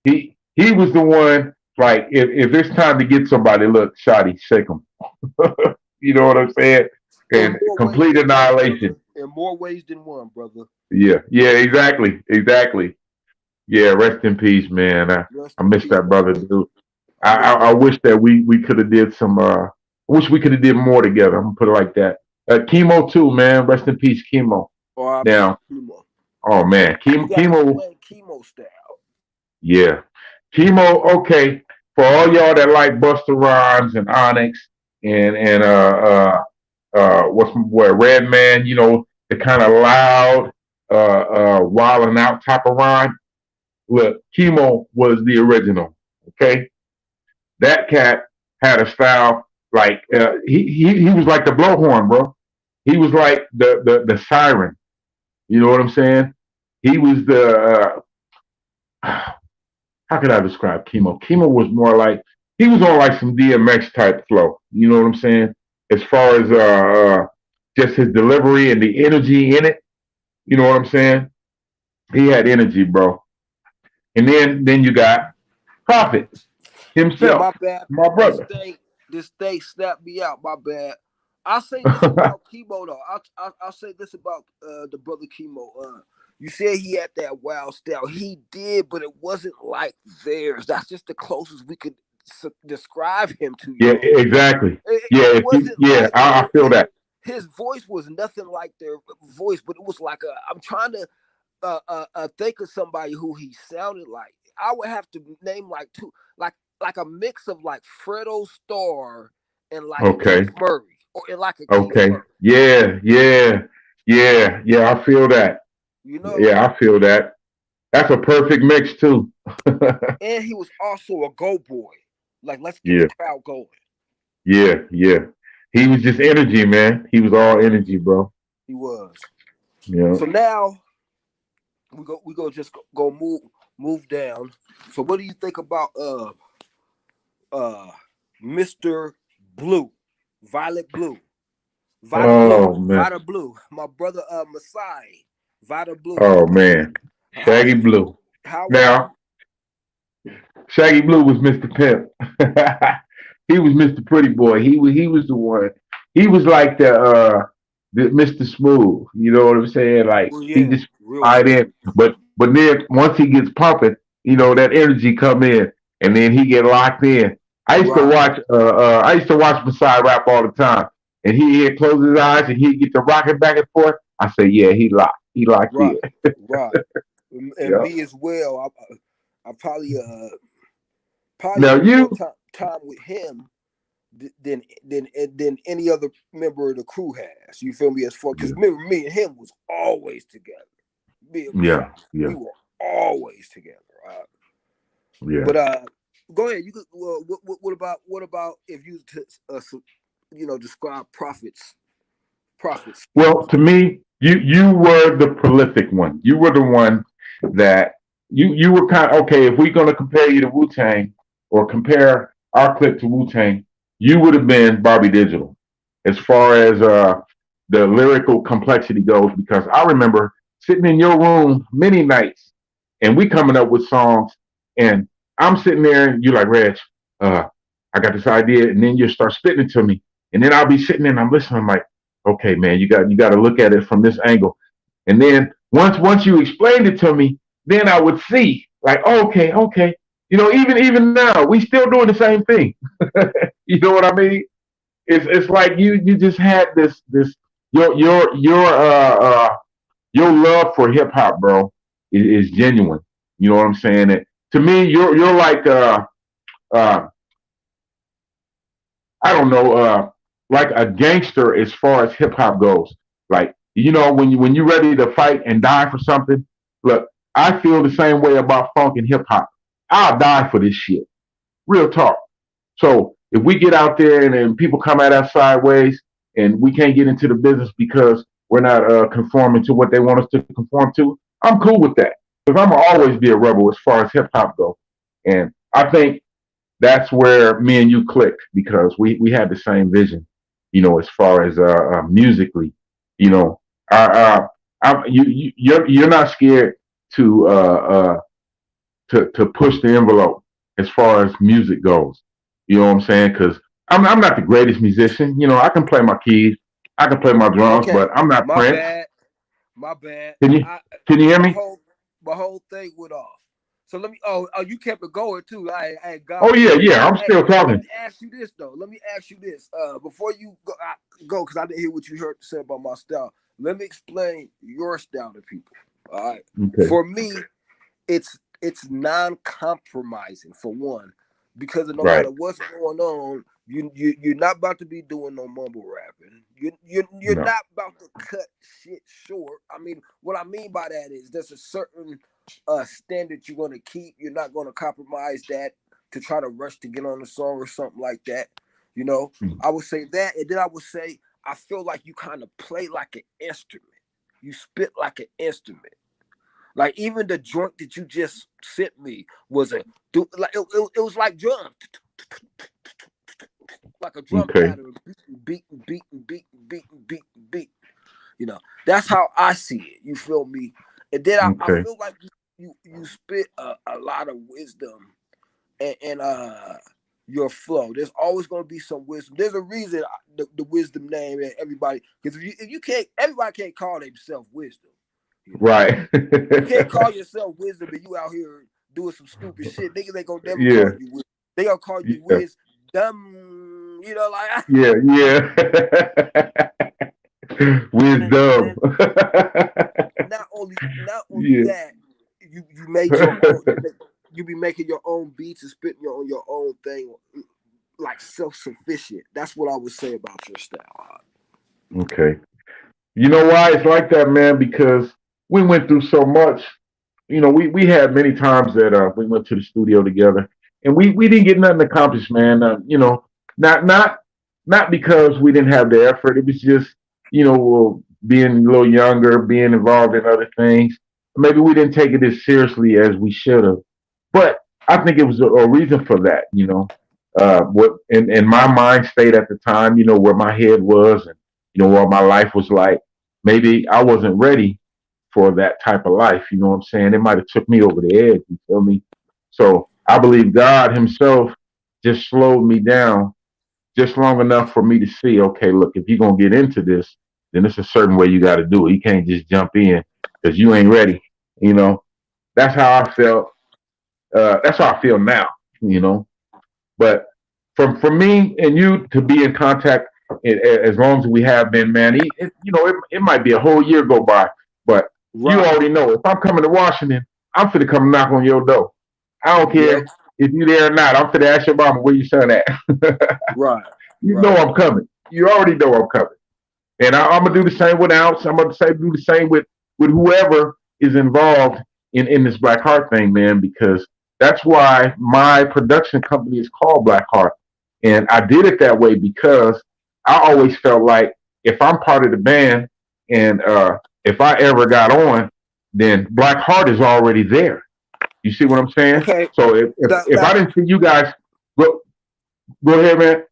he was the one. Like, if it's time to get somebody, look, Shotty, shake him. You know what I'm saying? In And more ways complete than one, brother. annihilation. In more ways than one, brother. Yeah, exactly. Yeah, rest in peace, man. Rest I in miss peace, that my brother, brother. dude. I miss I that. wish that we could have did some. I wish we could have did more together. I'm gonna put it like that. Chemo too, man. Rest in peace, Chemo. R.I.P. Now, Chemo. oh man, You gotta Chemo. explain chemo style. Yeah, Chemo. Okay, for all y'all that like Busta Rhymes and Onyx and what's what Red Man, you know, the kind of loud, wilding out type of rhyme. Look, Chemo was the original. Okay, that cat had a style. Like he was like the blowhorn, bro. He was like the siren. You know what I'm saying? He was the how could I describe Chemo? Chemo was more like he was on like some DMX type flow. You know what I'm saying? As far as just his delivery and the energy in it. You know what I'm saying? He had energy, bro. And then you got Prophet Yeah, himself, my bad. my This brother. thing, this thing snapped me out. My bad. I'll say this about Chemo though. I'll say this about the brother Chemo. You said he had that wild style. He did, but it wasn't like theirs. That's just the closest we could describe him to, Yeah, y'all. exactly. It Yeah, if you, wasn't yeah, like I feel that. his voice was nothing like their voice, but it was like a. I'm trying to think of somebody who he sounded like. I would have to name like two, like a mix of like Fredo Starr and like a Okay, Keith Murray, or and like a Keith okay. Murray. Yeah, yeah, yeah, yeah. I feel that. You know, Yeah, I feel that. That's a perfect mix too. and he was also a go boy. Like, let's get the Yeah, crowd going. yeah, yeah. He was just energy, man. He was He all was. energy, bro. He was. Yeah. So now we go just go move down. So what do you think about uh Mr. Blue, Violet Blue? Vita Blue, Oh man. Vita Blue, my brother Masai, Vita Blue. Oh man. How Shaggy would you? Blue. How would you? Now, Shaggy Blue was Mr. Pimp. He was Mr. Pretty Boy. He was the one. He was like the Mr. Smooth. You know what I'm saying? Like Well, he yeah, just real tied smooth. in. But then once he gets pumping, that energy come in, and then he get locked in. Right, I used to watch Masai rap all the time, and he'd close his eyes and he'd get the rocking back and forth. I say, yeah, he locked right, in. right. And Yeah. me as well. I probably Now had more you, time with him than any other member of the crew has. You feel me? As far because yeah, remember, me and him was always together. Me and Masai, yeah, yeah, we were always together. yeah. But go ahead. You could. What about if you describe prophets Well, to me, you were the prolific one. You were the one that you were kind of okay. If we're going to compare you to Wu Tang or compare our clip to Wu Tang, you would have been Barbie Digital as far as the lyrical complexity goes. Because I remember sitting in your room many nights, and we coming up with songs, and I'm sitting there, and you're like, Reg, uh, I got this idea, and then you start spitting it to me, and then I'll be sitting there and I'm listening. I'm like, okay, man, you got to look at it from this angle. And then once you explained it to me, then I would see like, oh, okay, okay. Even now, we still doing the same thing. You know what I mean? It's like you just had this your love for hip hop, bro, is genuine. You know what I'm saying? To me, you're like uh I don't know, like a gangster as far as hip hop goes. Like, when you're ready to fight and die for something, look, I feel the same way about funk and hip hop. I'll die for this shit. Real talk. So if we get out there and people come at us sideways and we can't get into the business because we're not conforming to what they want us to conform to, I'm cool with that. Because I'm gonna always be a rebel as far as hip hop goes. And I think that's where me and you clicked because we had the same vision, as far as musically, you know, you're not scared to to push the envelope as far as music goes. You know what I'm saying? Because I'm not the greatest musician. I can play my keys, I can play my drums, Okay, but I'm not my Prince. bad, my bad. Can you I can you hear my me? whole my whole thing went off. So let me. Oh, you kept it going too. I ain't Oh gone yeah, yet. yeah. I'm Hey, still let talking. me ask you this though. Let me ask you this. Before you go, because I didn't hear what you heard say about my style. Let me explain your style to people. All right. Okay. For me, it's non-compromising for one, because no Right. matter what's going on, you're not about to be doing no mumble rapping. You're No. not about to cut shit short. I mean, what I mean by that is there's a certain standard you're gonna keep. You're not gonna compromise that to try to rush to get on the song or something like that. You know, Mm. I would say that, and then I would say I feel like you kind of play like an instrument. You spit like an instrument. Like even the joint that you just sent me was like it was like drums, like a drum Okay. pattern, beat. You know, that's how I see it. You feel me? And then I Okay. feel like you spit a lot of wisdom and your flow. There's always going to be some wisdom. There's a reason the wisdom name and everybody, because if you can't, everybody can't call themselves wisdom. You know, Right. you can't call yourself wisdom and you out here doing some stupid shit. Niggas ain't gonna never call Yeah. you wisdom. They gonna call you Yeah. wisdom. You know, like Yeah. Yeah. and Wisdom. and not only Yeah. that, you made your own. You be making your own beats and spitting your own thing, like self sufficient. That's what I would say about your style. Okay. You know why it's like that, man? Because we went through so much. We had many times that we went to the studio together, and we didn't get nothing accomplished, man. Not because we didn't have the effort. It was just being a little younger, being involved in other things. Maybe we didn't take it as seriously as we should have. But I think it was a reason for that. What in my mind state at the time, where my head was, and what my life was like. Maybe I wasn't ready for that type of life. You know what I'm saying? It might have took me over the edge. You feel me? So I believe God Himself just slowed me down just long enough for me to see, okay, look, if you're gonna get into this, then it's a certain way you got to do it. You can't just jump in because you ain't ready. You know, that's how I felt. That's how I feel now. You know, but from me and you to be in contact as long as we have been, man, it might be a whole year go by, but you Right. already know if I'm coming to Washington, I'm finna come knock on your door. I don't Yep. care if you there or not. I'm finna ask your mama where your son at. Right. You know Right. I'm coming. You already know I'm coming. And I'm gonna do Right. the same with Ounce. I'm gonna do the same with whoever is involved in this Black Heart thing, man, because that's why my production company is called Black Heart. And I did it that way because I always felt like if I'm part of the band and if I ever got on, then Black Heart is already there. You see what I'm saying? Okay. So if I Now, didn't see you guys, go ahead, man.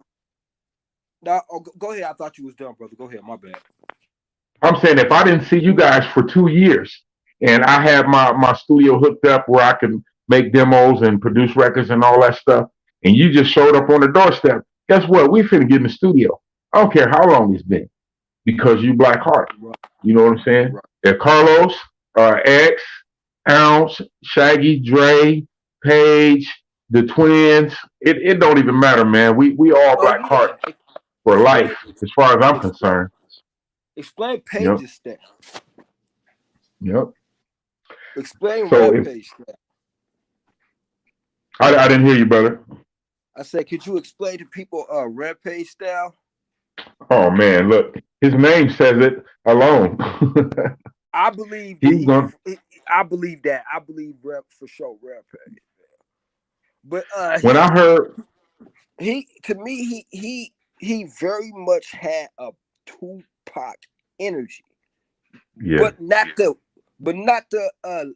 go ahead. I thought you was done, brother. Go ahead. My bad. I'm saying if I didn't see you guys for 2 years and I had my studio hooked up where I can make demos and produce records and all that stuff, and you just showed up on the doorstep, guess what? We finna get in the studio. I don't care how long it's been because you Black Heart. Right. You know what I'm saying? Right. If Carlos, X, Ounce, Shaggy, Dre, Page, the twins, it don't even matter, man. We all Oh Black Heart yeah. for life, Explain. as far as I'm Explain. concerned. Explain Yep. pages step. Yep. Explain So if rampage step. I didn't hear you, brother. I said, could you explain to people rampage style? Oh man, look, his name says it alone. I believe that He's gonna. I believe that. I believe rap for sure rampage. But When I heard, he to me he very much had a Tupac energy, yeah, but not the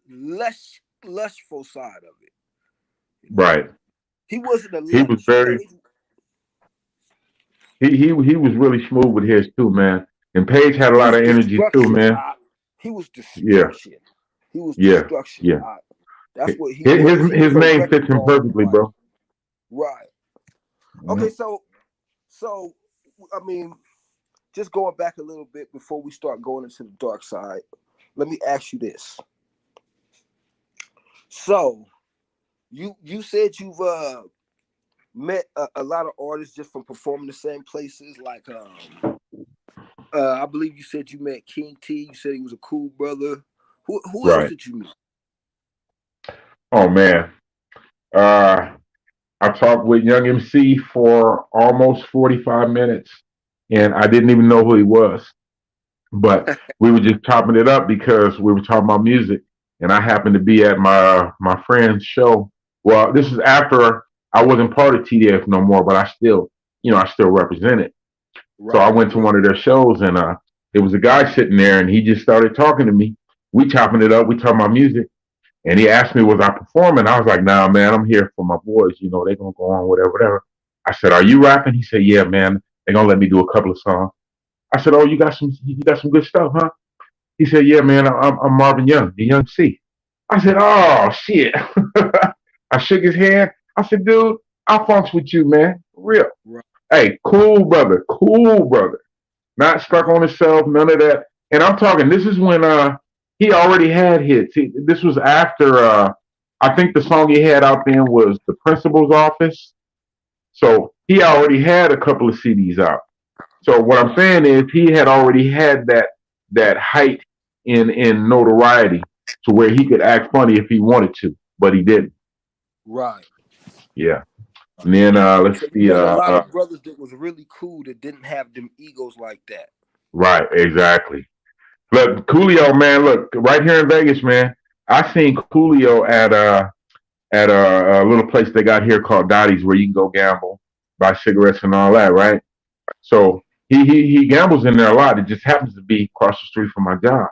lustful side of it. You know, right. he wasn't a He was lust. You know, very. He was really smooth with his too, man. And Paige had a he lot was of energy too, destruction. man. He was Yeah, destruction. He was yeah, destruction. yeah. That's what he His was. He his was a name fits wrecking him ball in the perfectly, mic. bro. Right. Yeah. Okay. So I mean, just going back a little bit before we start going into the dark side, let me ask you this. So you said you've met a lot of artists just from performing the same places. Like I believe you said you met King T. You said he was a cool brother. Who else Right. did you meet? Oh man. Uh, I talked with Young MC for almost 45 minutes, and I didn't even know who he was. But we were just chopping it up because we were talking about music, and I happened to be at my friend's show. Well, this is after I wasn't part of TDF no more, but I still I still represented. So I Right, went to right, one of their shows, and there was a guy sitting there, and he just started talking to me. We chopping it up. We talking about music, and he asked me, "Was I performing?" I was like, "Nah, man, I'm here for my boys. They're gonna go on, whatever, whatever." I said, "Are you rapping?" He said, "Yeah, man. They're gonna let me do a couple of songs." I said, "Oh, you got some good stuff, huh?" He said, "Yeah, man. I'm Marvin Young, the Young C." I said, "Oh shit." I shook his hand. I said, "Dude, I funks with you, man. For real. right, Hey, cool brother, cool brother. Not stuck right. on himself, none of that." And I'm talking. This is when he already had hits. This was after I think the song he had out then was "The Principal's Office." So he already had a couple of CDs out. So what I'm Right, saying is he had already had that height in notoriety to where he could act funny if he wanted to, but he didn't. right. Yeah. And then let's So you see. met a lot of brothers that was really cool that didn't have them egos like that. Right, exactly. Look, Coolio, man. Look, right here in Vegas, man. I seen Coolio at a little place they got here called Dottie's, where you can go gamble, buy cigarettes and all that. Right. So he gambles in there a lot. It just happens to be across the street from my job.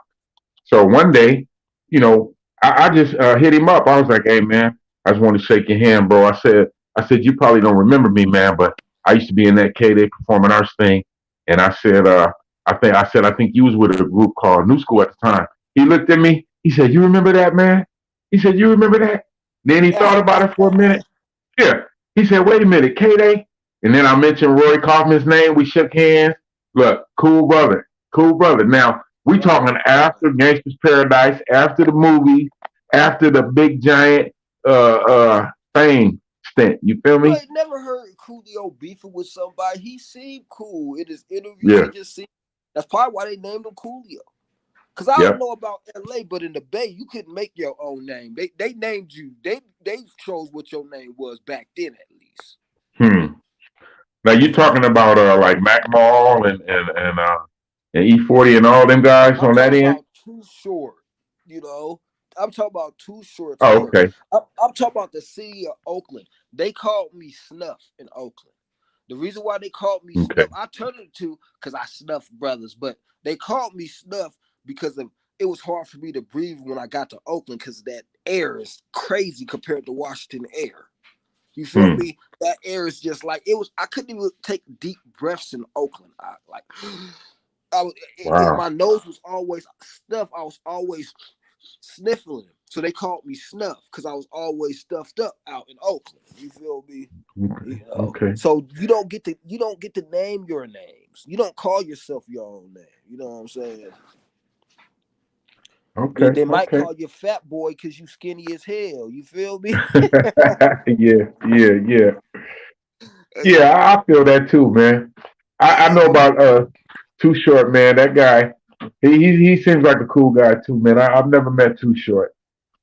So one day, you know, I just hit him up. I was like, "Hey, man, I just want to shake your hand, bro." I said, "You probably don't remember me, man, but I used to be in that K-Day Performing Arts thing." And I think you was with a group called New School at the time. He looked at me. He said, "You remember that, man?" He said, "You remember that?" Then he thought about it for a minute. Yeah. He said, "Wait a minute, K-Day." And then I mentioned Roy Kaufman's name. We shook hands. Look, cool brother, cool brother. Now we Right, talking after Gangsta's Paradise, after the movie, after the big giant fame stint. You feel you me? ain't never heard Coolio beefing with somebody. He seemed cool in his interviews. He Yeah. just seemed. That's probably why they named him Coolio. Cause I don't Yep. know about LA, but in the Bay, you couldn't make your own name. They named you. They chose what your name was back then, at least. Hmm. Now you talking about like Mac Mall and E40 and all them guys I'm on that talking end? about Too Short. You know, I'm talking about Too Short's Oh, era. okay. I'm talking about the city of Oakland. They called me Snuff in Oakland. The reason why they called me Okay. Snuff, I turned it to because I snuffed brothers, but they called me Snuff because of it was hard for me to breathe when I got to Oakland because that air is crazy compared to Washington air. You feel Hmm. me? That air is just like it was. I couldn't even take deep breaths in Oakland. I like, Wow. my nose was always stuffed. I was always sniffling. So they called me Snuff because I was always stuffed up out in Oakland. You feel me? Okay. You know. Okay. So you don't get to name your names. You don't call yourself your own name. You know what I'm saying? They, Okay. they might Okay. call you fat boy because you skinny as hell. You feel me? Yeah. Yeah. Yeah. Yeah. I feel that too, man. I know about Too Short, man. That guy, he seems like a cool guy too, man. I've never met Too Short.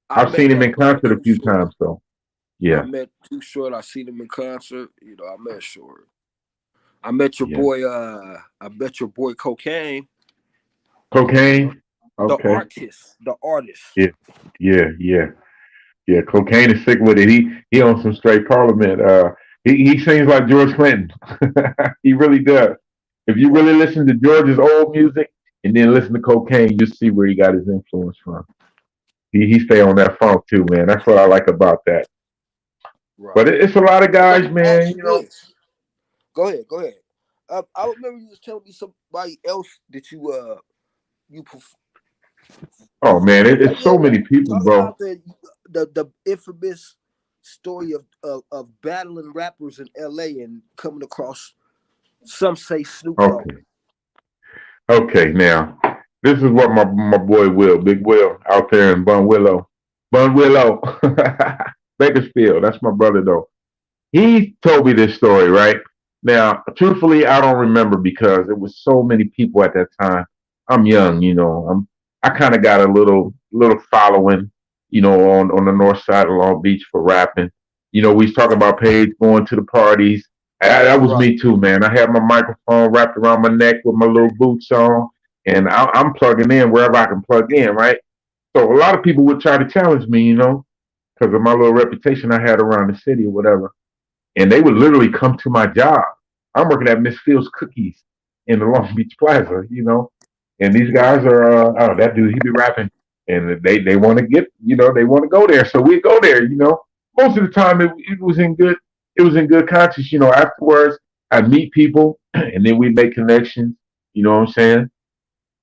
I I've met seen him in that brother concert a Too few Short. times though. I Yeah. met Too Short. I seen him in concert. I met Short. I met your Yeah. boy. I met your boy Cocaine. You know, Cocaine. the Okay. artist. The artist. Yeah. Yeah. Yeah. Yeah. Cocaine is sick with it. He on some straight Parliament. He sings like George Clinton. He really does. If you Right. really listen to George's old music and then listen to Cocaine, you see where he got his influence from. He stay on that funk too, man. That's what I like about that. But Right. it's a lot of So let guys, me man. ask you this. Go ahead. Go ahead. I remember you was telling me somebody else that you Oh man, it's so yeah. many people, Talk bro. about the infamous story of battling rappers in L.A. and coming across some say Snoop Dogg. Okay, okay. Now this is what my boy Will, Big Will, out there in Bun Willow, Bakersfield. That's my brother though. He told me this story, right? Now, truthfully, I don't remember because it was so many people at that time. I'm young, I kind of got a little following, on the north side of Long Beach for rapping. We was talking Right. about Paige going to the parties. That was Right. me too, man. I had my microphone wrapped around my neck with my little boots on, and I'm plugging in wherever I can plug in, right? So a lot of people would try to challenge me, because of my little reputation I had around the city or whatever, and they would literally come to my job. I'm working at Miss Fields Cookies in the Long Beach Plaza, and these guys Right. are, oh, that dude, he be rapping, and they want to get, they want to go there, so we go there. Most of the time it was in good, it was in good conscience. Afterwards I'd meet people, and then we'd make connections. You know what I'm saying?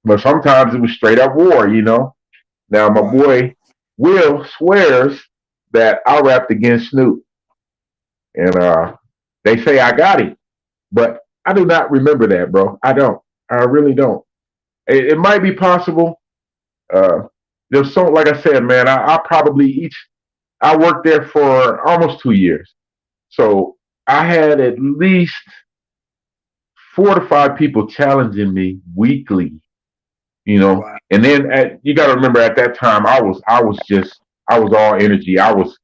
But sometimes it was straight up war. Now my Right. boy Will swears that I rapped against Snoop, and they say I got him, but I do not remember that, bro. I don't. I really don't. It might be possible. Uh, there's so, like I said, man. I probably each. I worked there for almost 2 years, so I had at least 4 to 5 people challenging me weekly. Right. And then you got to remember at that time I was all energy. I was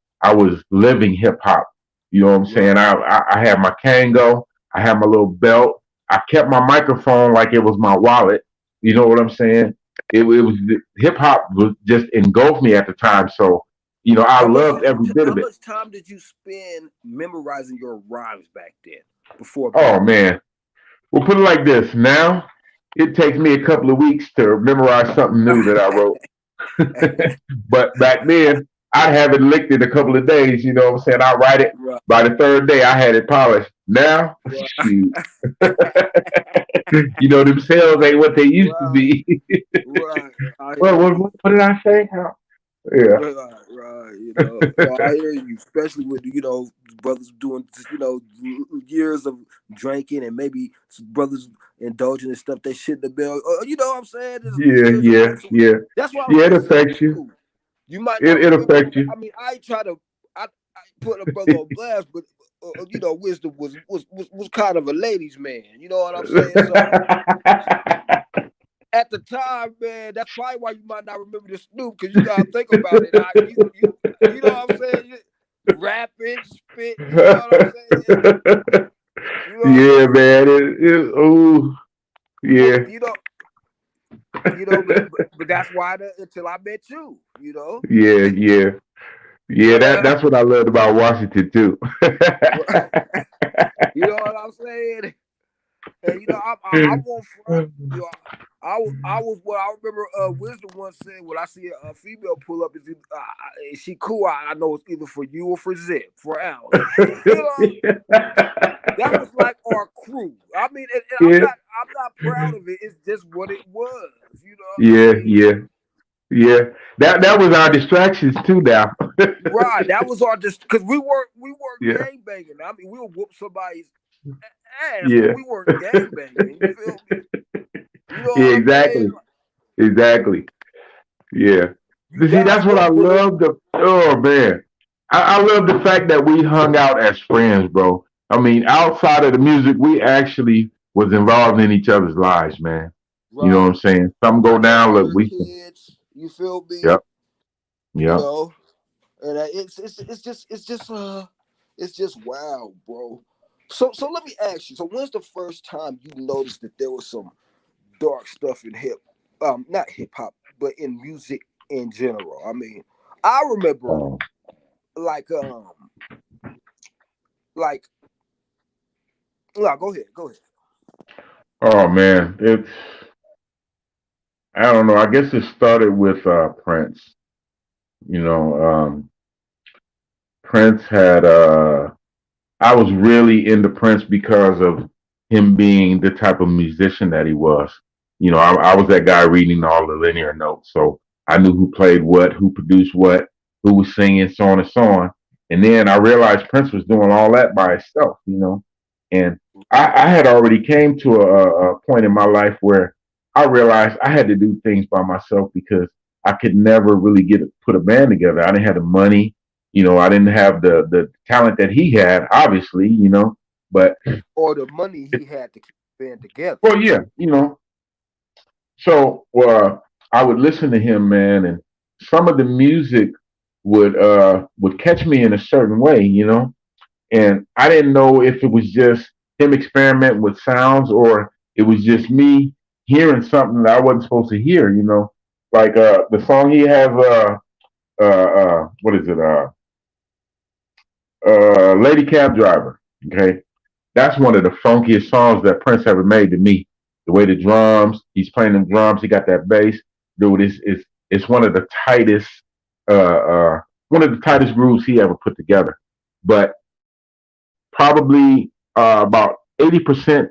living hip hop. You know what I'm saying? Right. I had my Kango. I had my little belt. I kept my microphone like it was my wallet. You know what I'm saying? It was hip hop was just engulfed me at the time. So I How much loved every bit how of it. much time did you spend memorizing your rhymes back then before Oh Beatles? man, we'll put it like this. Now it takes me a couple of weeks to memorize something new that I wrote. But back then, I'd have it licked in a couple of days. You know what I'm saying? I write it. Right. By the third day, I had it polished. Now, Right. shoot, them sales ain't what they used to Right. be. Right. I Well, hear you. what did I say? Yeah, Right, right. No, I hear you. Especially with brothers doing years of drinking and maybe some brothers indulging in stuff they shouldn't have been. You know what I'm saying? There's yeah, years of yeah, influence. yeah, That's why I was yeah. It gonna say affects you. too. You might not It remember. affects you. I mean, I ain't try to. I put a brother on blast, but Wisdom was kind of a ladies' man. You know what I'm saying? So at the time, man, that's probably why you might not remember the Snoop because you gotta think about it. You know what I'm saying? Rapping, spitting. You know what I'm saying? You know what Yeah, I'm saying? man. Oh, But yeah, but that's why until I met you. yeah, yeah. Yeah, that's what I loved about Washington too. You know what I'm saying? And I won't front. I was what I remember. Wisdom once said, "When I see a female pull up, is she cool? I know it's either for you or for Zip for Al." You know, that was like our crew. I mean, and Yeah, I'm not proud of it. It's just what it was. You know what I yeah, mean? yeah, yeah. That was our distractions too. Now, Right. That was our just because we weren't yeah, gang banging. I mean, we'll whoop somebody's ass, but yeah, we weren't gang banging. You feel me? You know yeah. what I'm saying? Exactly, exactly. Yeah. You See, that's dodged what I that bullet. love. Oh man, I love the fact that we hung out as friends, bro. I mean, outside of the music, we actually was involved in each other's lives, man. You know what I'm Right. saying? Something go Got down, look, your we. kids. You feel me? Yep, You yep. know, and it's just wow, bro. So let me ask you. So when's the first time you noticed that there was some dark stuff in not hip hop, but in music in general? I mean, I remember Oh, like like no, go ahead. oh man, it's I don't know. I guess it started with Prince. You know, Prince had I was really into Prince because of him being the type of musician that he was. I was that guy reading all the linear notes, so I knew who played what, who produced what, who was singing, so on and so on. And then I realized Prince was doing all that by himself. And I had already came to a point in my life where I realized I had to do things by myself because I could never really put a band together. I didn't have the money. I didn't have the talent that he had, obviously. But Or the money he had to keep the band together. well, yeah. So I would listen to him, man, and some of the music would catch me in a certain way. And I didn't know if it was just him experimenting with sounds or it was just me hearing something that I wasn't supposed to hear. Like the song he has, what is it? Lady Cab Driver. Okay. That's one of the funkiest songs that Prince ever made to me. The way the drums, he's playing them drums, he got that bass, dude. It's uh, uh, one of the tightest grooves he ever put together. But probably about 80%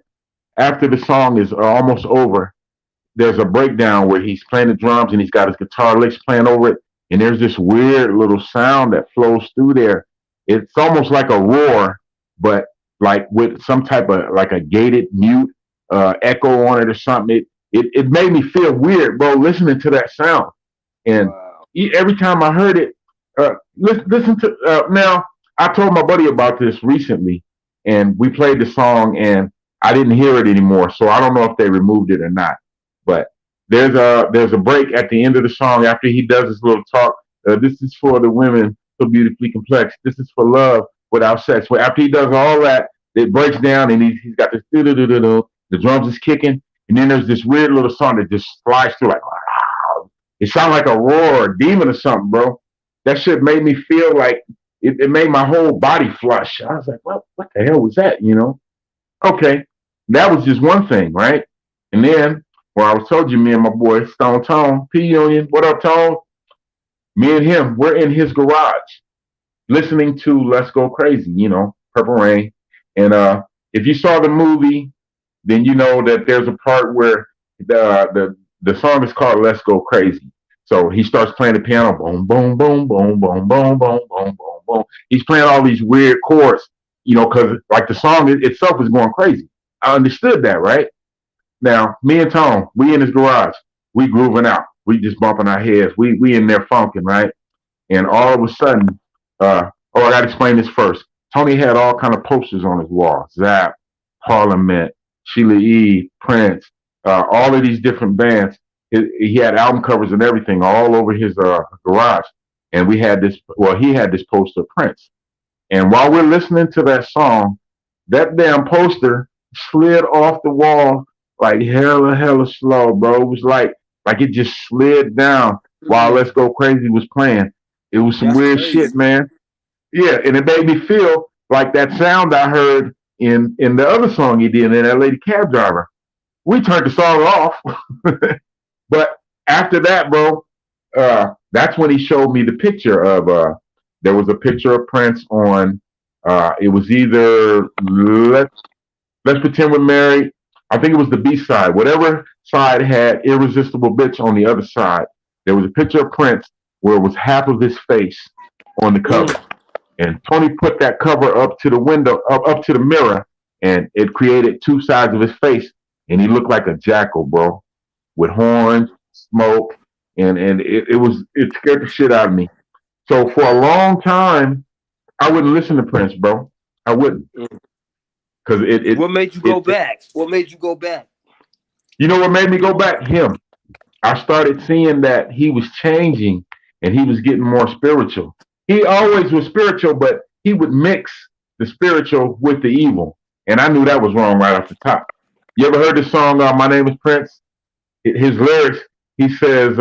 after the song is almost over, there's a breakdown where he's playing the drums and he's got his guitar licks playing over it, and there's this weird little sound that flows through there. It's almost like a roar, but like with some type of like a gated mute echo on it or something. It made me feel weird, bro, listening to that sound. And Wow. every time I heard it, listen to now. I told my buddy about this recently, and we played the song, and I didn't hear it anymore. So I don't know if they removed it or not. But there's a break at the end of the song after he does his little talk. This is for the women so beautifully complex. This is for love without sex. Well, after he does all that, it breaks down, and he's got this the drums is kicking, and then there's this weird little song that just flies through like wow. It sounded like a roar or a demon or something, bro. That shit made me feel like it made my whole body flush. I was like, what the hell was that? Okay, that was just one thing, right? And then, well, I was told you, me and my boy Stone Tone, P Union, what up, Tone? Me and him, we're in his garage listening to Let's Go Crazy, Purple Rain. And if you saw the movie, then you know that there's a part where the song is called Let's Go Crazy. So he starts playing the piano, boom, boom, boom, boom, boom, boom, boom, boom, boom, boom. He's playing all these weird chords, because like the song itself is going crazy. I understood that, right? Now, me and Tom, we in his garage, we grooving out, we just bumping our heads, we in there funking, right? And all of a sudden, I gotta explain this first. Tony had all kind of posters on his wall: Zap, Parliament, Sheila E., Prince, all of these different bands. He had album covers and everything all over his garage. And we had this. Well, he had this poster of Prince. And while we're listening to that song, that damn poster slid off the wall like hella slow, bro. It was like it just slid down while Mm, Let's Go Crazy was playing. It was some that's weird shit, crazy. man. Yeah, and it made me feel like that sound I heard in the other song he did in that Lady Cab Driver. We turned the song off, but after that, bro, that's when he showed me the picture of. There was a picture of Prince on. It was either Let's Pretend We're Married. I think it was the B side. Whatever side had Irresistible Bitch on the other side, there was a picture of Prince where it was half of his face on the Mm, cover. And Tony put that cover up to the window, up to the mirror, and it created two sides of his face. And he looked like a jackal, bro, with horns, smoke, and it scared the shit out of me. So for a long time, I wouldn't listen to Prince, bro. I wouldn't, mm. because What made you go back? What made you go back? you know what made me go back? Him. I started seeing that he was changing and he was getting more spiritual. He always was spiritual, but he would mix the spiritual with the evil. And I knew that was wrong right off the top. You ever heard the song My Name is Prince? His lyrics, he says,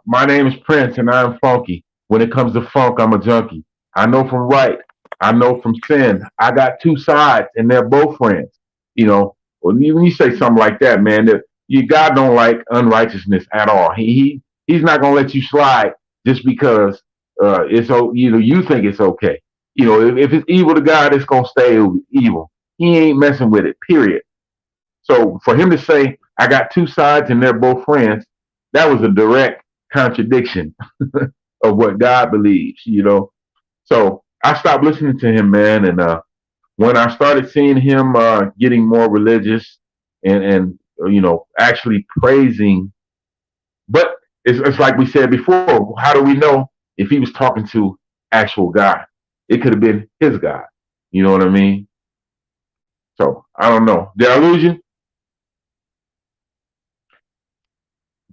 my name is Prince and I'm funky. When it comes to funk, I'm a junkie. I know from right. I know from sin. I got two sides and they're both friends. When you say something like that, man, God don't like unrighteousness at all. He's not gonna let you slide just because you think it's okay. If it's evil to God, it's gonna stay evil. He ain't messing with it. Period. So for him to say, I got two sides and they're both friends, that was a direct contradiction of what God believes. So I stopped listening to him, man. And when I started seeing him getting more religious and actually praising, but it's like we said before, how do we know if he was talking to actual God? It could have been his God. You know what I mean? So I don't know. Did I lose you?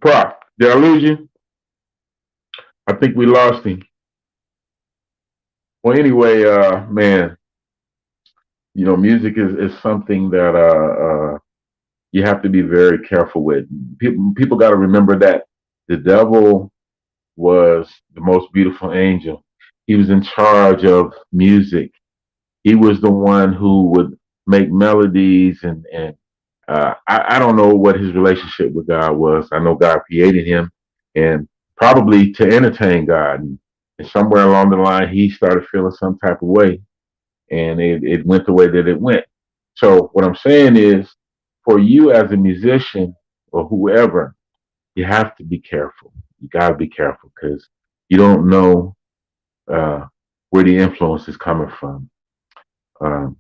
Prof, did I lose you? I think we lost him. Well, anyway, man, music is something that you have to be very careful with. People got to remember that the devil was the most beautiful angel. He was in charge of music. He was the one who would make melodies and I don't know what his relationship with God was. I know God created him and probably to entertain God. And somewhere along the line, he started feeling some type of way and it went the way that it went. So what I'm saying is for you as a musician or whoever, you have to be careful. You got to be careful because you don't know uh, where the influence is coming from. Um,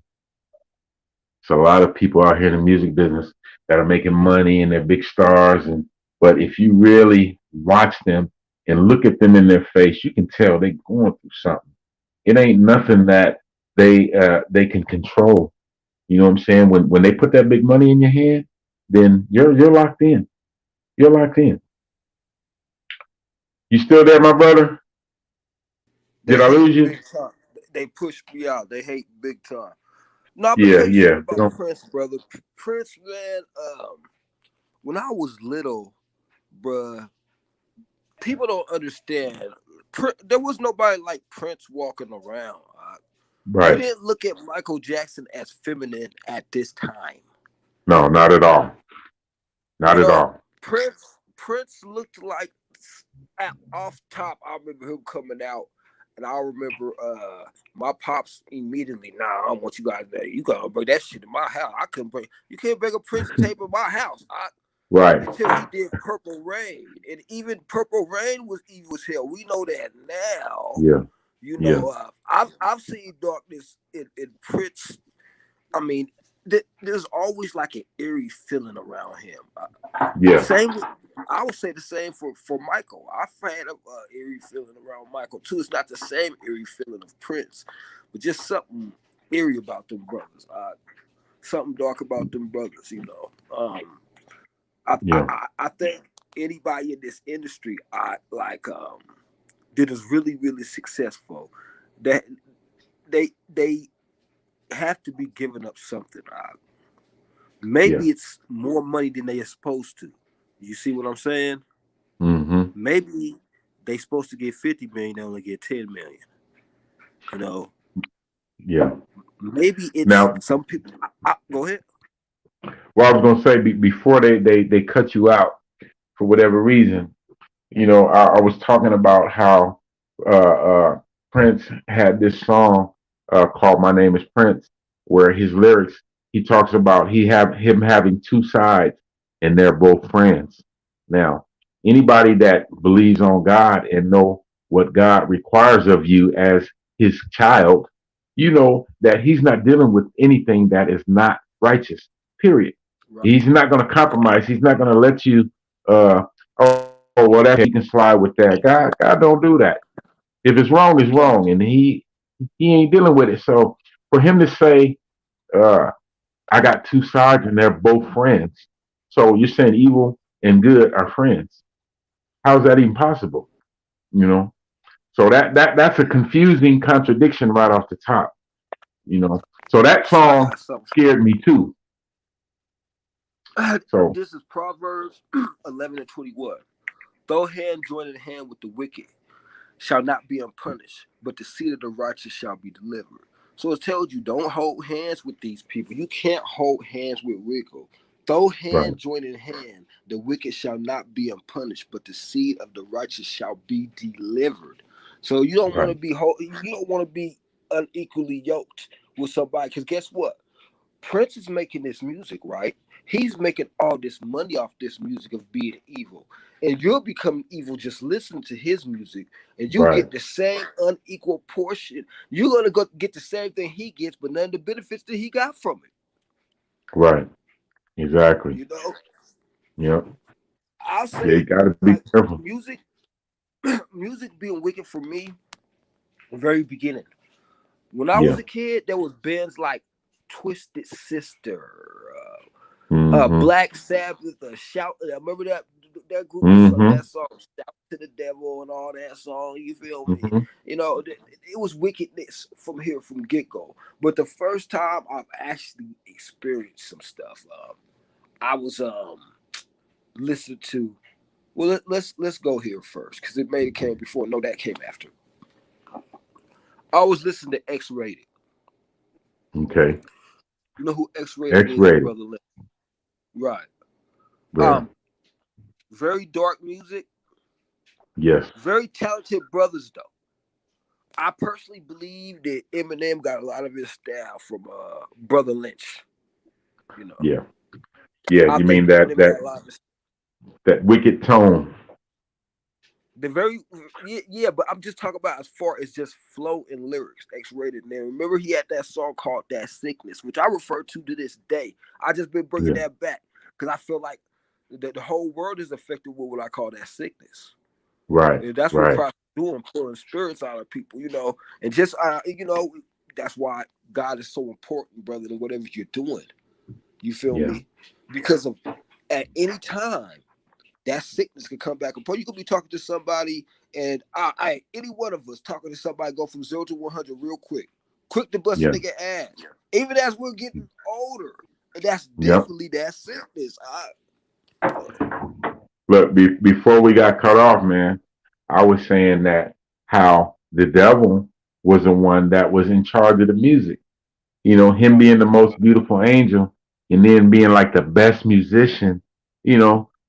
so a lot of people out here in the music business that are making money and they're big stars, and but if you really watch them and look at them in their face, you can tell they're going through something. It ain't nothing that they can control. You know what I'm saying? When they put that big money in your hand, then you're locked in. You're locked in. You still there, my brother? They Did I hate lose you? big time. They push me out. They hate big time. No, I'm gonna Yeah, tell you something yeah. about Prince, brother. Prince, man. When I was little, bruh, people don't understand. There was nobody like Prince walking around. You Right. didn't look at Michael Jackson as feminine at this time. No, not at all. Not You at know, all. Prince looked like off top. I remember him coming out, and I remember my pops immediately. Nah, I don't want you guys there. You gotta bring that shit in my house. I couldn't bring. You can't bring a Prince tape in my house. Right. Until he did Purple Rain, and even Purple Rain was evil as hell. We know that now. Yeah. You Yeah. know, I've seen darkness in Prince. I mean, there's always like an eerie feeling around him. Yeah. Same with, I would say the same for Michael. I've had a eerie feeling around Michael too. It's not the same eerie feeling of Prince, but just something eerie about them brothers. Something dark about them brothers. You know. Yeah. I think anybody in this industry, that is really really successful, that they have to be giving up something. Yeah. Maybe it's more money than they are supposed to. You see what I'm saying? Mm-hmm. Maybe they supposed to get 50 million, they only get 10 million. You know, Yeah. maybe it's Now, some people. Go ahead. well, I was gonna say before they cut you out for whatever reason, I was talking about how uh, uh, Prince had this song called "My Name Is Prince," where his lyrics he talks about him having two sides, and they're both friends. Now, anybody that believes on God and know what God requires of you as His child, you know that He's not dealing with anything that is not righteous. Period. Right. He's not going to compromise. He's not going to let you. Oh, well, that he can slide with that. God don't do that. If it's wrong, it's Right. wrong, and he ain't dealing with it. So for him to say, uh, "I got two sides and they're both friends," so you're saying evil and good are friends? How is that even possible? You know. So that's a confusing contradiction right off the top. You know. So that So I song got something. scared me too. So This is Proverbs 11:21. Though hand join in hand with the wicked shall not be unpunished, but the seed of the righteous shall be delivered. So it tells you don't hold hands with these people. You can't hold hands with wicked. Though right, hand join in hand, the wicked shall not be unpunished, but the seed of the righteous shall be delivered. So you don't want to right, be you don't want to be unequally yoked with somebody. Because guess what? Prince is making this music, right? He's making all this money off this music of being evil. And you'll become evil just listening to his music. And you right, get the same unequal portion. You're gonna go get the same thing he gets, but none of the benefits that he got from it. right. Exactly. You know? Yep. I'll Yeah, you say got to be like careful. music, music being wicked for me, very beginning. When I was Yeah. a kid, there was bands like Twisted Sister, Mm-hmm. Black Sabbath, Shout. I remember that group that sung Mm-hmm. that song, "Shout to the Devil" and all that song. You feel me? Mm-hmm. You know, it was wickedness from here from get go. But the first time I've actually experienced some stuff, I was listening to. Well, let's go here first because it made it came before. No, that came after. I was listening to X Rated. Okay. You know who X-rated is? Is X-rated. Brother Lynch. Right. Right. Very dark music, Yes. very talented brothers though. I personally believe that Eminem got a lot of his style from Brother Lynch. You know, Yeah. Yeah. I You think mean that Eminem got that a lot of his. that wicked tone? The very yeah, but I'm just talking about as far as just flow and lyrics. X-rated. Now remember he had that song called "That Sickness," which I refer to this day. I just been bringing Yeah. that back because I feel like the whole world is affected with what I call that sickness. Right. And that's what Right. Christ is doing, pulling spirits out of people, and just that's why God is so important, brother, than whatever you're doing. You feel Yeah. me? Because of at any time that sickness could come back upon you. Could be talking to somebody, and any one of us talking to somebody go from 0 to 100 real quick to bust a Yeah. nigga ass. Even as we're getting older, and that's Yep. definitely that sickness. Look, before we got cut off, man, I was saying that how the devil was the one that was in charge of the music. Him Right. being the most beautiful angel and then being like the best musician,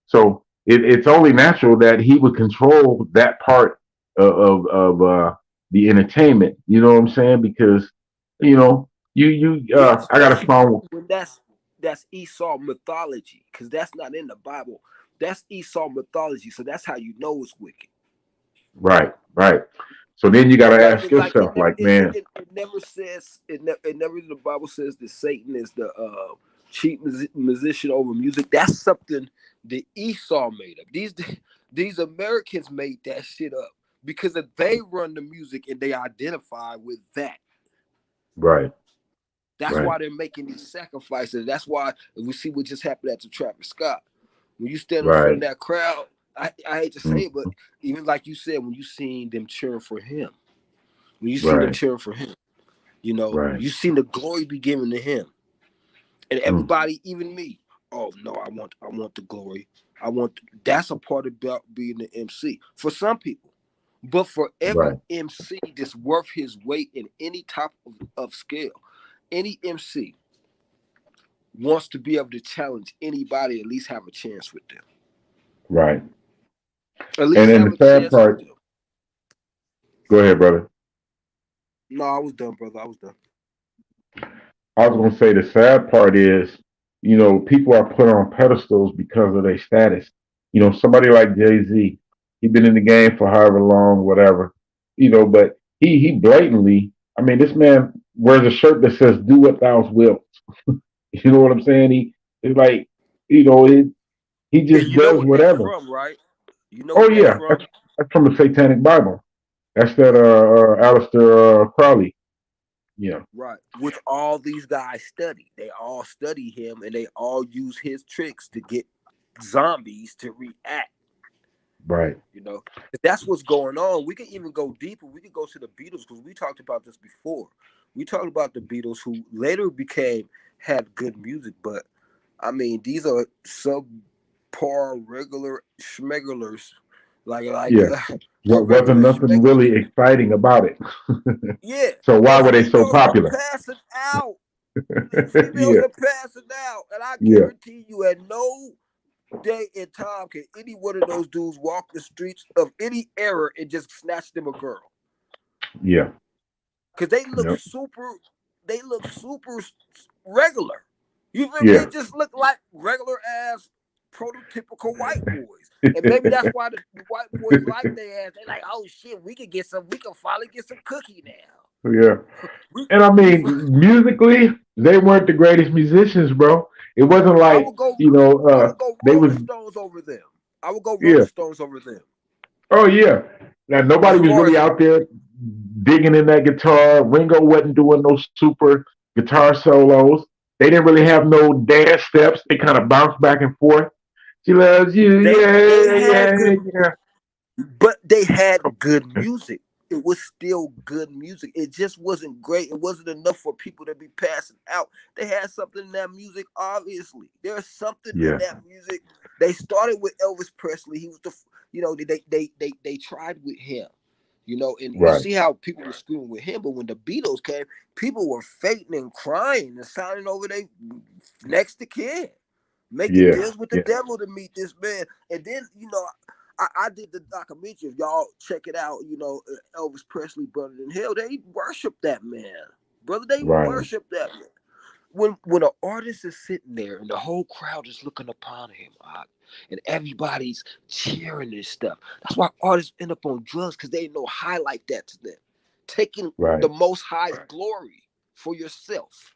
so it's only natural that he would control that part of the entertainment. You know what I'm saying? Because, Yeah, I got a especially song. when that's Esau mythology, because that's not in the Bible. That's Esau mythology, so that's how you know it's wicked. Right, right. So then you got to Like ask like yourself, like, man, it never says it never in the Bible says that Satan is the chief musician over music. That's something that Esau made up. These Americans made that shit up because if they run the music and they identify with that. right, That's right, why they're making these sacrifices. That's why we see what just happened at the Travis Scott. When you stand in front of right, that crowd, I hate to say it, but mm, even like you said, when you seen them cheering for him, when you seen them right, cheering for him, right, you seen the glory be given to him. And mm, everybody, even me, oh no, I want the glory. That's a part about being the MC for some people. But for every right, MC that's worth his weight in any type of scale, any MC wants to be able to challenge anybody, at least have a chance with them. right. At And least then have the a sad chance with part, them. go ahead, brother. No, I was done, brother. I was done. I was gonna say the sad part is, people are put on pedestals because of their status. Somebody like Jay-Z, he been in the game for however long, whatever. But he blatantly, I mean, this man wears a shirt that says "Do what thou wilt." You know what I'm saying? It's like, you know, it, he And just you know does what that's whatever. from, right? You know Oh what that's yeah, from? that's from the Satanic Bible. That's that Right, Aleister Crowley. Yeah, right. Which all these guys study. They all study him and they all use his tricks to get zombies to react. right. That's what's going on. We can even go deeper. We could go to the Beatles because we talked about this before. We talked about the Beatles who later became had good music, but I mean these are subpar regular schmeglers, like Yeah. a What wasn't regular nothing schmegler. really exciting about it. Yeah, So why and were they so females are popular? passing out. Females Yeah, are passing out, and I yeah, guarantee you, at no day and time can any one of those dudes walk the streets of any era and just snatch them a girl. yeah, Because yeah, they look super regular. You feel me? They yeah. just look like regular ass prototypical white boys. And maybe that's why the white boys like their ass. They like, oh shit, we can finally get some cookie now. Yeah. We, And I we mean, musically, they weren't the greatest musicians, bro. It wasn't I like, would go I would go they was, Rolling Stones over them. I would go yeah. Rolling Stones over them. Oh, yeah. Now, As nobody was far really as out there digging in that guitar. Ringo wasn't doing no super guitar solos. They didn't really have no dance steps. They kind of bounced back and forth. She loves you, they yeah, had yeah, good yeah. but they had good music. It was still good music. It just wasn't great. It wasn't enough for people to be passing out. They had something in that music, obviously. There's something in Yeah, that music. They started with Elvis Presley. He was the, they tried with him. And you Right. see how people were screwing with him, but when the Beatles came, people were fainting and crying and signing over their next to kin, making Yeah. deals with the Yeah. devil to meet this man. And then, I did the documentary. If y'all check it out, Elvis Presley, Brother in Hell, they worship that man. Brother, they Right. worship that man. When an artist is sitting there and the whole crowd is looking upon him, and everybody's cheering and stuff. That's why artists end up on drugs, because they know high like that to them. Taking the Right. most high's glory for yourself,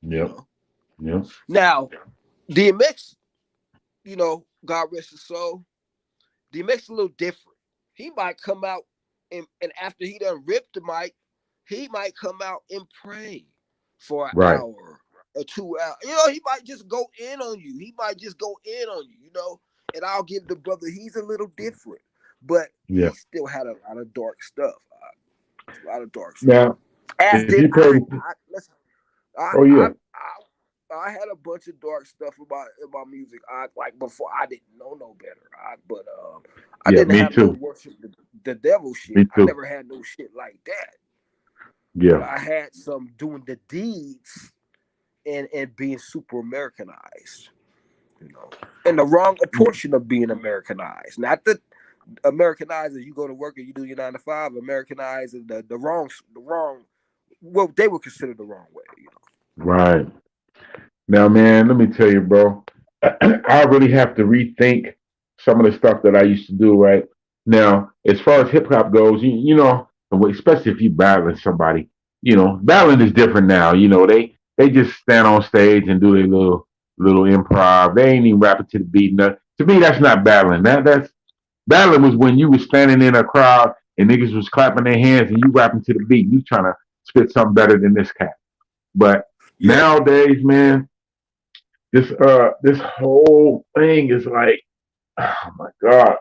you Yep. know. Yep. Now, DMX, God rest his soul, DMX a little different. He might come out and after he done ripped the mic, he might come out and pray for an Right. hour or 2 hours. He might just go in on you. He might just go in on you. And I'll give the brother, he's a little different, but Yeah. he still had a lot of dark stuff. A lot of dark stuff. Now, As if did you I. pay, Listen, I, oh I, yeah, I had a bunch of dark stuff about music. Like before I didn't know no better. But I yeah, didn't me have no too. worship the devil shit. Me I too. never had no shit like that. But Yeah. I had some doing the deeds and being super Americanized. And the wrong portion of being Americanized. Not the Americanized as you go to work and you do your 9 to 5. Americanized is the wrong. Well, they were considered the wrong way. Right. Now, man, let me tell you, bro. I really have to rethink some of the stuff that I used to do. Right now, as far as hip hop goes, especially if you battling somebody, battling is different now. They just stand on stage and do their little improv. They ain't even rapping to the beat. No, to me, that's not battling. That's battling was when you was standing in a crowd and niggas was clapping their hands and you rapping to the beat. You trying to spit something better than this cat. But Yeah. nowadays, man, this whole thing is like, oh my God,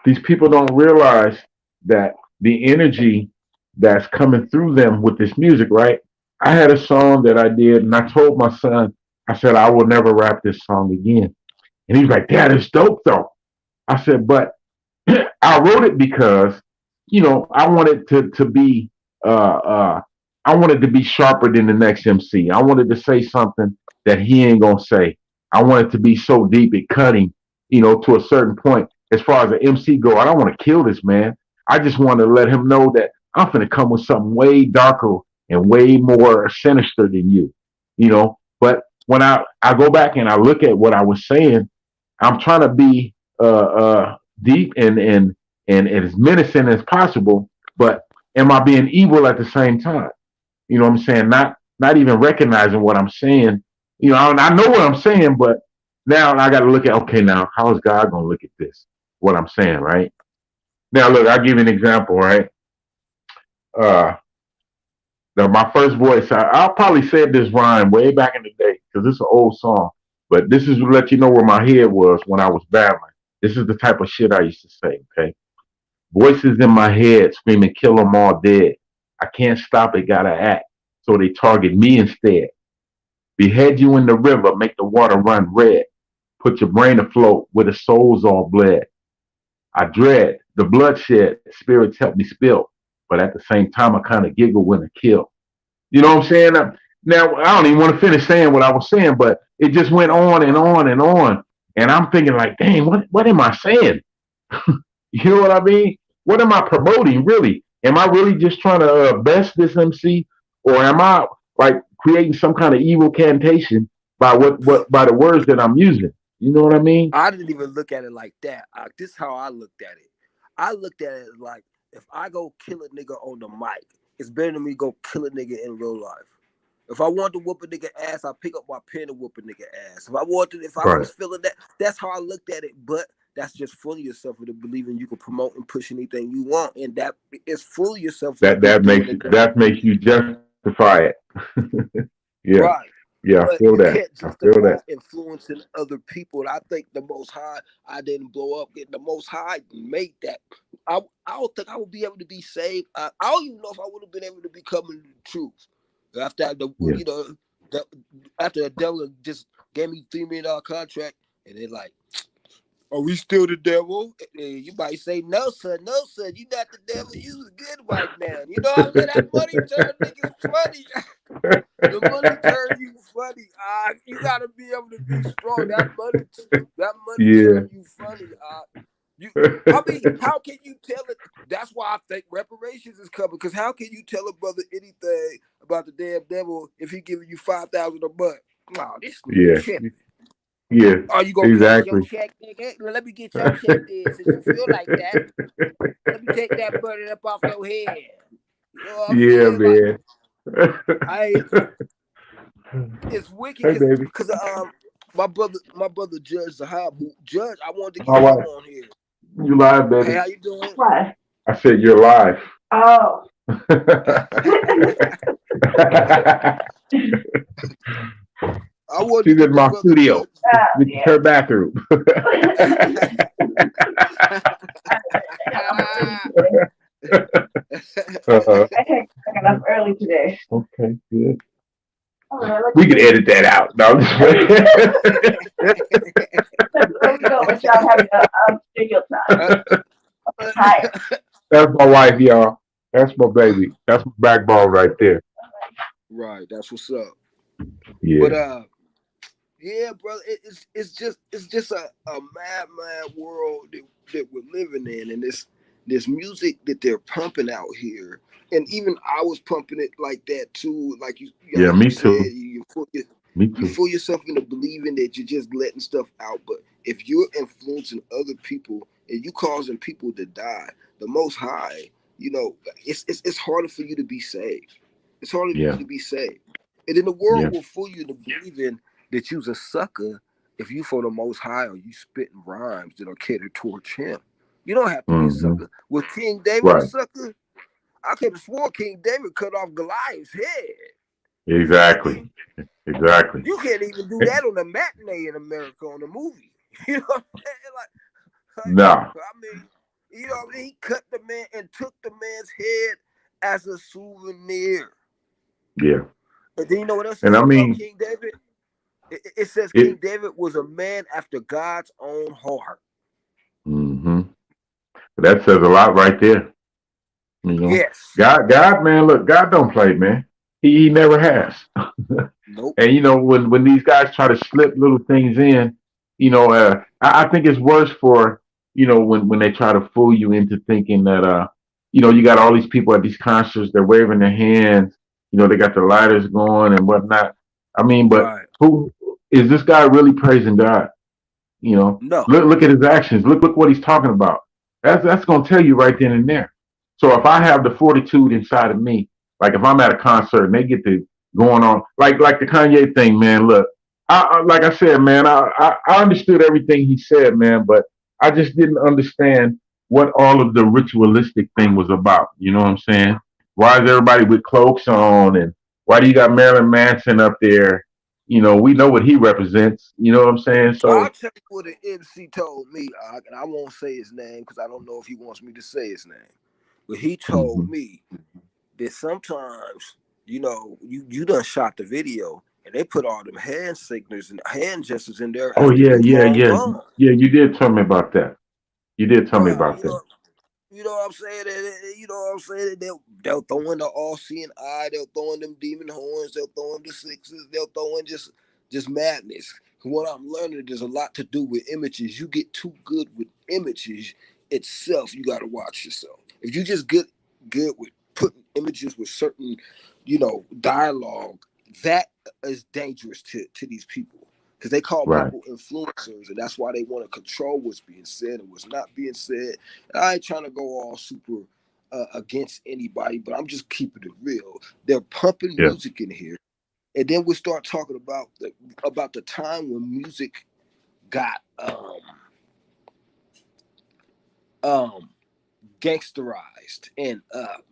these people don't realize that the energy that's coming through them with this music, right? I had a song that I did, and I told my son, I said, I will never rap this song again. And he was like, Dad, it's dope though. I said, but I wrote it because, I wanted to be, I wanted to be sharper than the next MC. I wanted to say something that he ain't gonna say. I wanted to be so deep at cutting, to a certain point. As far as the MC go, I don't want to kill this man. I just want to let him know that I'm gonna come with something way darker and way more sinister than you. But when I go back and I look at what I was saying, I'm trying to be deep and as menacing as possible, but am I being evil at the same time? You know what I'm saying? Not even recognizing what I'm saying. I know what I'm saying, but now I got to look at, okay, now how is God going to look at this? What I'm saying, right? Now, look, I'll give you an example, right? Uh, my first voice, I'll probably said this rhyme way back in the day because it's an old song, but this is to let you know where my head was when I was battling. This is the type of shit I used to say, okay? Voices in my head screaming, kill them all dead. I can't stop it, gotta act. So they target me instead. Behead you in the river, make the water run red. Put your brain afloat where the soul's all bled. I dread the bloodshed, spirits help me spill. But at the same time, I kind of giggle when I kill. You know what I'm saying? Now, I don't even want to finish saying what I was saying, but it just went Right, on and right. on and on. And I'm thinking like, dang, what am I saying? You know what I mean? What am I promoting really? Am I really just trying to best this MC, or am I like creating some kind of evil cantation by what by the words that I'm using? You know what I mean? I didn't even look at it like that. This is how I looked at it. I looked at it like, if I go kill a nigga on the mic, it's better than me go kill a nigga in real life. If I want to whoop a nigga ass, I pick up my pen and whoop a nigga ass. If I Right. was feeling that, that's how I looked at it. But that's just fooling yourself into believing you can promote and push anything you want, and that is fooling yourself into being a That makes you justify it. Yeah, right. yeah, I But feel you that. can't I feel justify that. influencing other people. And I think the Most High, I didn't blow up. Getting the Most High made that. I don't think I would be able to be saved. I don't even know if I would have been able to be coming to the truth after Yeah, the, after the devil just gave me $3 million contract, and then like Are we still the devil? You might say, no, son, no, son, you not the devil. You was a good white man. You know what I'm saying? That money turn niggas funny. The money turn you funny. You gotta be able to be strong. That money Yeah. turn you funny. You, I mean, how can you tell it? That's why I think reparations is coming. Because how can you tell a brother anything about the damn devil if he giving you 5,000 a month? No, this nigga Yeah. tripping. Yeah. Are you gonna cash your Exactly. check, nigga? Let me get your check then, since you feel like that. Let me take that burden up off your head. You know what I'm Yeah, saying? Like, man. I it's wicked Hey, baby. because my brother Judge Zahab, who Judge, I wanted to My get him wife. on here. You live, Hey, baby. how you doing? What? I said you're live. Oh. I wanted to She's in get the my brother studio. Judge. Oh, This is yeah. her bathroom. I'm early today. Uh-huh. I got up early today. Okay, good. Oh, man, look We at can this. edit that out. No, I'm just Let me go with y'all having a studio time. I'm tired. That's my wife, y'all. That's my baby. That's my backbone right there. Right, that's what's up. But Yeah. yeah, brother, it's just a mad world that we're living in, and this music that they're pumping out here, and even I was pumping it like that too. Like Yeah, like you me said, too. Me you too. fool yourself into believing that you're just letting stuff out. But if you're influencing other people and you causing people to die, the Most High, it's harder for you to be saved. It's harder for you Yeah. to be saved, and then the Yeah. world will fool you into believing that you's a sucker if you for the Most High or you spitting rhymes that are catered towards him. You don't have to be a Hmm. sucker. Was King David a Right. sucker? I could have swore King David cut off Goliath's head. Exactly. Exactly. You can't even do that on a matinee in America on a movie. You know what I'm saying? Nah. I mean, he cut the man and took the man's head as a souvenir. Yeah. And then you know what else it And I said about mean King David? It says King it. David was a man after God's own heart. Hmm. That says a lot right there. You know, Yes. God, man, look, God don't play, man. He never has. Nope. And when these guys try to slip little things in, I think it's worse for when they try to fool you into thinking that you got all these people at these concerts, they're waving their hands, they got the lighters going and whatnot. I mean, but Right. who is this guy really praising God? No. Look at his actions. Look what he's talking about. That's going to tell you right then and there. So if I have the fortitude inside of me, like if I'm at a concert and they get to going on like the Kanye thing, man. Look, like I said, man, I understood everything he said, man, but I just didn't understand what all of the ritualistic thing was about. You know what I'm saying? Why is everybody with cloaks on, and why do you got Marilyn Manson up there? We know what he represents. You know what I'm saying? I'll So. tell you what an MC told me, and I won't say his name because I don't know if he wants me to say his name. But he told Hmm. me that sometimes, you done shot the video and they put all them hand signals and hand gestures in there Oh after yeah, you yeah, long yeah, gone. yeah. You did tell me about that. You did tell me Right. about that. You know what I'm saying? You know what I'm saying? They'll throw in the all-seeing eye. They'll throw in them demon horns. They'll throw in the sixes. They'll throw in just madness. What I'm learning, there's a lot to do with images. You get too good with images itself. You got to watch yourself. If you just get good with putting images with certain, dialogue, that is dangerous to these people because they call Right. people influencers, and that's why they want to control what's being said and what's not being said. And I ain't trying to go all super against anybody, but I'm just keeping it real. They're pumping Yeah. music in here, and then we start talking about the time when music got um gangsterized and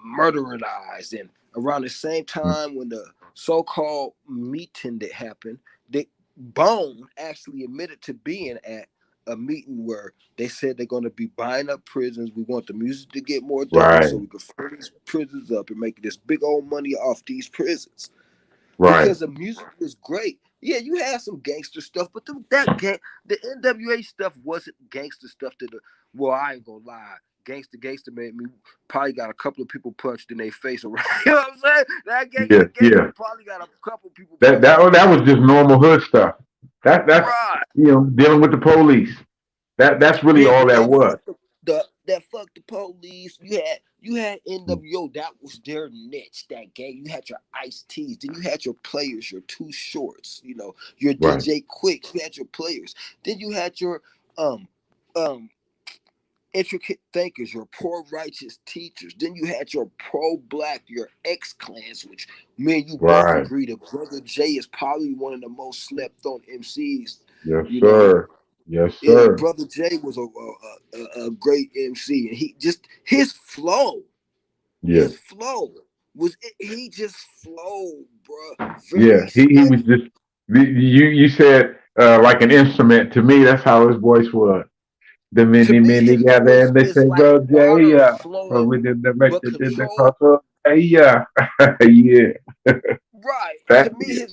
murderized, and around the same Mm. time when the so-called meeting that happened, they Bone actually admitted to being at a meeting where they said they're going to be buying up prisons. We want the music to get more dollars so Right. we can fill these prisons up and make this big old money off these prisons Right. because the music was great. Yeah, you had some gangster stuff, but the NWA stuff wasn't gangster stuff to the. Well, I ain't gonna lie. Gangster made me probably got a couple of people punched in their face around. You know what I'm saying? That Yeah, gangster yeah. probably got a couple people That punched in that their that face. was just normal hood stuff. That's Right. dealing with the police. That's really Yeah, all but that was. that fuck the police. You had NWO. That was their niche. That game. You had your Ice T's. Then you had your players. Your Too Shorts. Your Right, DJ Quick. You had your players. Then you had your um um intricate thinkers. Your poor righteous teachers. Then you had your pro black. Your X clans, which me and you both right. agree that Brother Jay is probably one of the most slept on MCs. Yes, You know, sir. Yes, yeah, sir. Brother Jay was a great MC, and he just Yeah, his flow he just flowed, bro. yeah. Very He steady. was just you said like an instrument to me. That's how his voice was. The To many me, men his together voice and they is say, like "Bro, Jay, water yeah." But flowing, we did the but make did the controlled. crossover. Hey, yeah, yeah. Right. To That, me,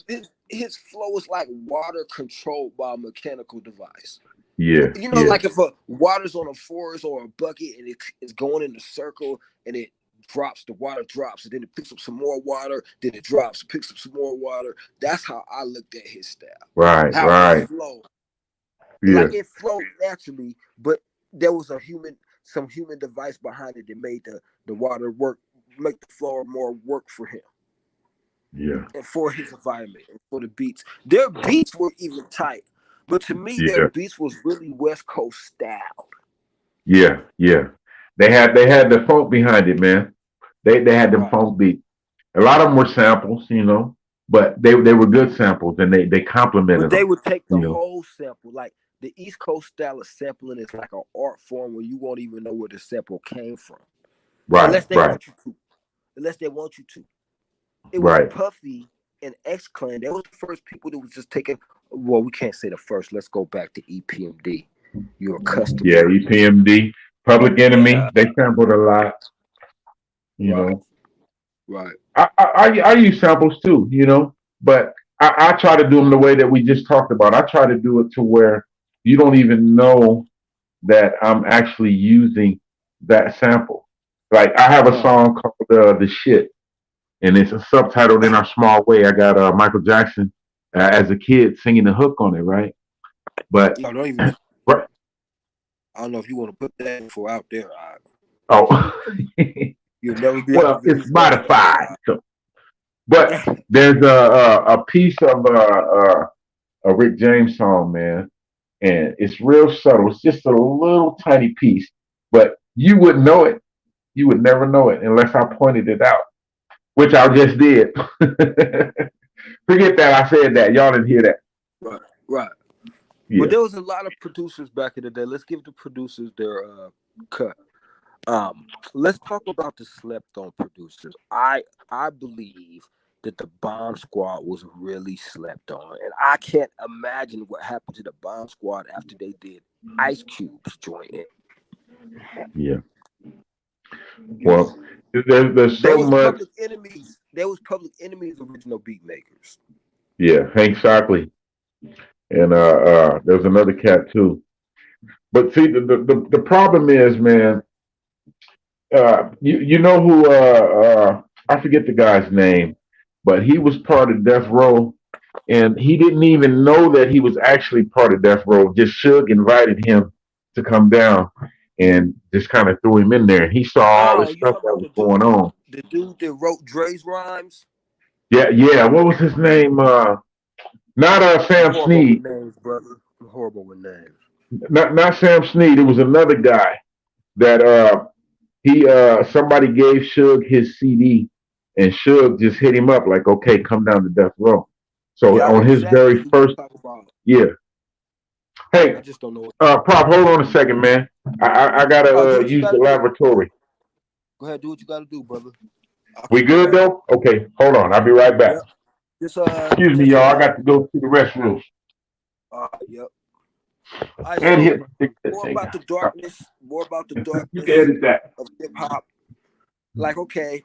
his flow is like water controlled by a mechanical device. yeah, yeah, Like if a water's on a forest or a bucket and it's going in a circle and it drops, the water drops, and then it picks up some more water, then it drops, picks up some more water. That's how I looked at his style. right, How it right. flowed. Yeah, Like it flowed naturally, but there was some human device behind it that made the water work, make the flow more work for him yeah, and for his environment and for the beats. Their beats were even tight. But to me, their yeah, beats was really West Coast style. yeah, yeah. They had the funk behind it, man. They had them Right. funk beats. A lot of them were samples, but they were good samples and they But complemented they them, would take the you know. whole sample. Like the East Coast style of sampling is like an art form where you won't even know where the sample came from. Right, Unless they right, want you to. Unless they want you to. It was right. Puffy and X Clan. They was the first people that was just taking, well, we can't say the first. Let's go back to EPMD. You're a Yeah, customer. EPMD, Public Yeah. Enemy, they sampled a lot, you Right. know. Right. I use samples too, but I try to do them the way that we just talked about. I try to do it to where you don't even know that I'm actually using that sample. Like I have a Right. song called "The Shit," and it's subtitled in our small way. I got Michael Jackson as a kid singing the hook on it, right? But Yo, don't even. right, I don't know if you want to put that info out there. oh, You'll never be able to well, it's release that on modified. air. So, but there's a piece of a Rick James song, man, and it's real subtle. It's just a little tiny piece, but you wouldn't know it. You would never know it unless I pointed it out, which I just did. Forget that I said that. Y'all didn't hear that. Right. Right. But Yeah, there was a lot of producers back in the day. Let's give the producers their cut. Let's talk about the slept on producers. I believe that the Bomb Squad was really slept on, and I can't imagine what happened to the Bomb Squad after they did Ice Cube's joint. yeah. You Well, know, there's they so was much. Public Enemies. They was Public Enemies original beat makers. Yeah, Hank Shockley, and there's another cat too. But see, the problem is, man. You know who? I forget the guy's name, but he was part of Death Row, and he didn't even know that he was actually part of Death Row. Just Suge invited him to come down, and just kind of threw him in there. And he saw all this Oh, you stuff talking that about was going on. the dude that wrote Dre's rhymes? Yeah, yeah. What was his name? Not I'm Sam horrible with Snead. names, brother. I'm horrible with names. Not Sam Snead. It was another guy that he somebody gave Suge his CD, and Suge just hit him up like, "Okay, come down to Death Row." So Yeah, I know on his exactly very who you first, talk about. yeah. I Hey, just don't know. Prop, hold on a second, man. I Oh, do gotta what you use the gotta do. laboratory. Go ahead, do what you gotta do, brother. I'll We keep it good going. though? Okay, hold on. I'll be right back. Yep. Just Excuse me, y'all. I got to go to the restroom. yep. All right, And so hit the more thing. about the darkness, more about the You darkness can edit that. of hip hop. Like, okay,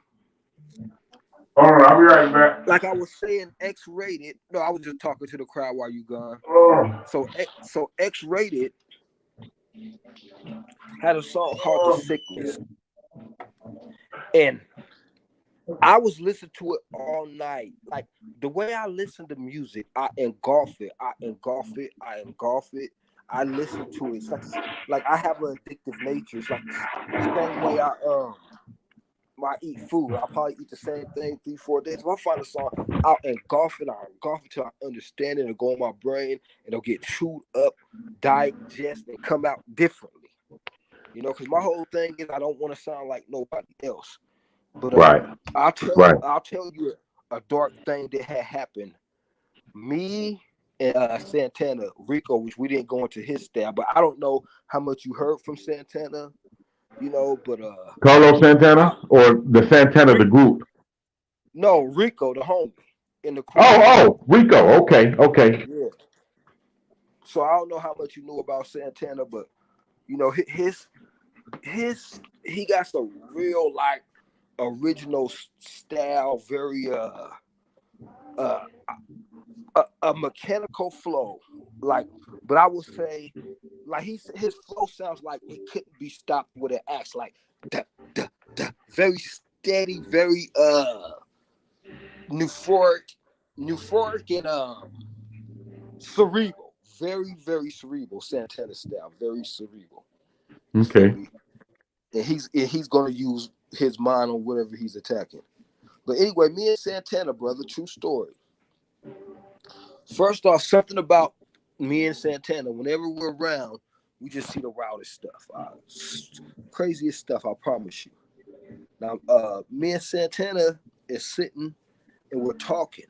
Hold on, I'll be right back. Like I was saying, X-rated. No, I was just talking to the crowd while you gone. Oh, So X-rated had a song called "The Sickness," and I was listening to it all night. Like the way I listen to music, I engulf it. I engulf it. I engulf it. I listen to it. It's like I have an addictive nature. It's like the same way I eat food. I'll probably eat the same thing 3-4 days. If I find a song, I'll engulf it. I'll engulf it till I understand it and go in my brain, and it'll get chewed up, digest, and come out differently. You know, because my whole thing is I don't want to sound like nobody else. But right, I'll tell you a dark thing that had happened. Me and Santana, Rico, which we didn't go into his style, but I don't know how much you heard from Santana, you know, but Carlos Santana or the Santana the group? no, Rico, the homie in the crew. Oh, Rico. Okay. Yeah. So I don't know how much you knew about Santana, but you know, he got some real like original style, very a mechanical flow, like, but I would say like his flow sounds like it couldn't be stopped with an axe, like duh, duh, duh. Very steady, very euphoric and cerebral, very very cerebral. Santana style, very cerebral. You feel Okay. me? And he's gonna use his mind on whatever he's attacking. But anyway, me and Santana, brother, true story. First off, something about me and Santana, whenever we're around, we just see the wildest stuff. Craziest stuff, I promise you. Now, me and Santana is sitting and we're talking.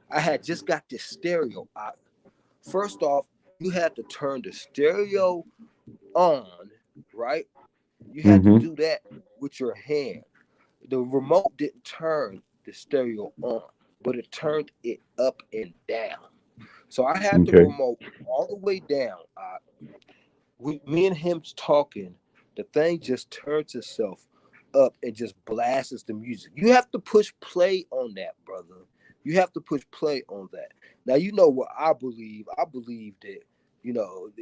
I had just got this stereo out. First off, you had to turn the stereo on, right? You had to Mm-hmm. do that with your hand. The remote didn't turn the stereo on, but it turned it up and down. So I had the Okay. remote all the way down. Me and him's talking. The thing just turns itself up and just blasts the music. You have to push play on that, brother. You have to push play on that. Now you know what I believe. I believe that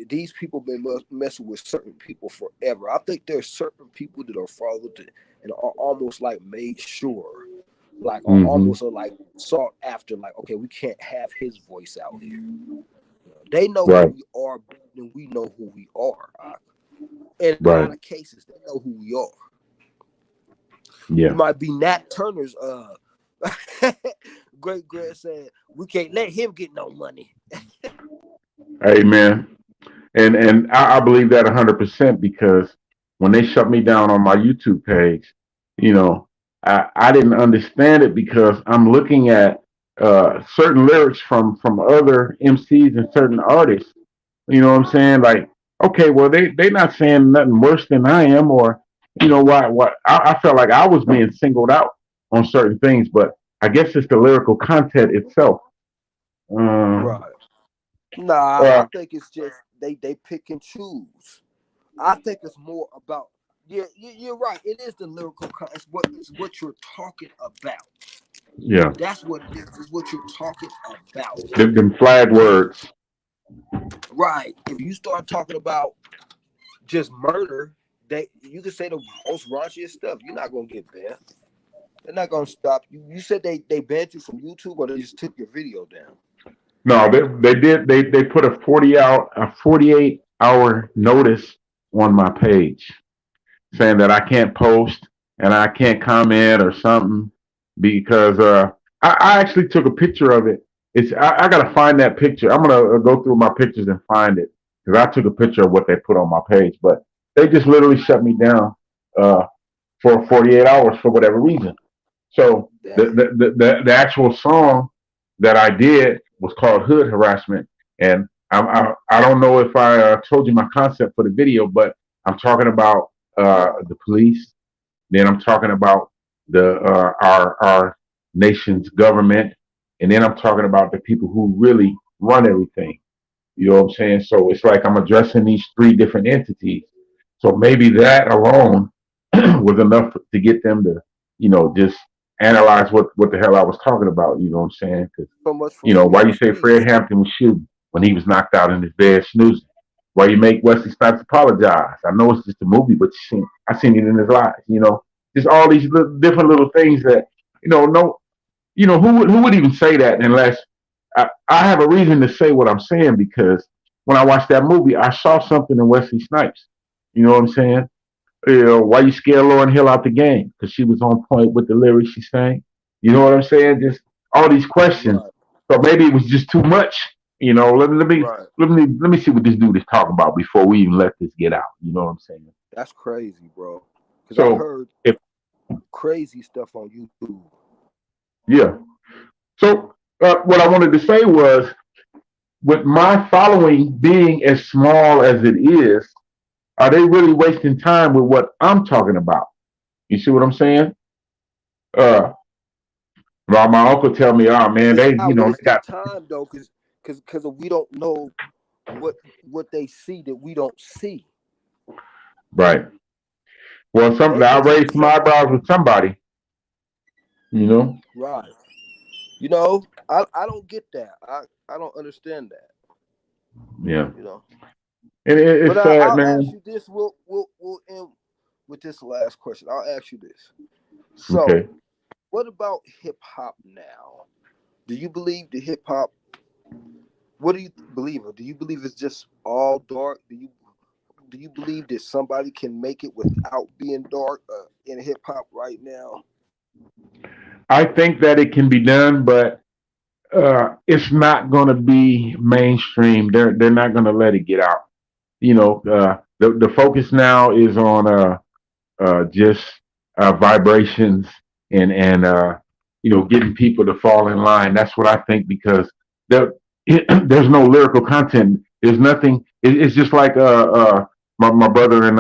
these people been messing with certain people forever. I think there's certain people that are followed and are almost like made sure, like are Mm-hmm. almost like sought after. Like, okay, we can't have his voice out here. They know who Right. we are better than we know who we are. In a Right. lot of cases, they know who we are. We Yeah. might be Nat Turner's great grandson. We can't let him get no money. Amen. And I believe that 100% because when they shut me down on my YouTube page, you know, I didn't understand it because I'm looking at certain lyrics from other MCs and certain artists. You know what I'm saying? Like, okay, well they not saying nothing worse than I am, or what I felt like I was being singled out on certain things, but I guess it's the lyrical content itself. Uh, Right. Nah, I uh, think it's just they pick and choose. I think it's more about you're right. It is the lyrical it's what you're talking about. yeah, That's what it is. Is what you're talking about. them flag If words. right, if you start talking about just murder, you can say the most raunchiest stuff. You're not gonna get banned. They're not gonna stop you. You said they banned you from YouTube, or they just took your video down. No, they put a 48 hour notice on my page saying that I can't post and I can't comment or something because I actually took a picture of it. I gotta find that picture. I'm gonna go through my pictures and find it because I took a picture of what they put on my page, but they just literally shut me down uh, for 48 hours for whatever reason. So the, Dang. the actual song that I did was called Hood Harassment, and I don't know if I told you my concept for the video, but I'm talking about No. the police. Then I'm talking about the our nation's government, and then I'm talking about the people who really run everything. You know what I'm saying? So it's like I'm addressing these three different entities. So maybe that alone was enough to get them to, just analyze what the hell I was talking about. You know what I'm saying? Because So much for why freedom you of say speech. Fred Hampton was shooting when he was knocked out in his bed snoozing? Why you make Wesley Snipes apologize? I know it's just a movie, but I seen it in his life. Just all these different little things that no, who would even say that unless I have a reason to say what I'm saying because when I watched that movie, I saw something in Wesley Snipes. You know what I'm saying? Why you scare Lauren Hill out the game? Because she was on point with the lyrics she sang. You know what I'm saying? Just all these questions. Right, So maybe it was just too much. right. Let me see what this dude is talking about before we even let this get out. You know what I'm saying? That's crazy, bro. Because I So heard if crazy stuff on YouTube. yeah. So what I wanted to say was, with my following being as small as it is, are they really wasting time with what I'm talking about? You see what I'm saying? Uh, my uncle tell me, oh man, It's they not they wasting got time though, because we don't know what they see that we don't see. right. Well, I They just raised some telling eyebrows with somebody. You know, right. I don't get that. I don't understand that. yeah, You know. and But it's sad, I'll ask man. you this. We'll end with this last question. I'll ask you this. Okay, So, what about hip hop now? Do you believe the hip hop? What do you believe? Or do you believe it's just all dark? Do you believe that somebody can make it without being dark in hip hop right now? I think that it can be done, but it's not going to be mainstream. They're not going to let it get out. The focus now is on just vibrations and getting people to fall in line. That's what I think because there there's no lyrical content. There's nothing. It's just like my brother and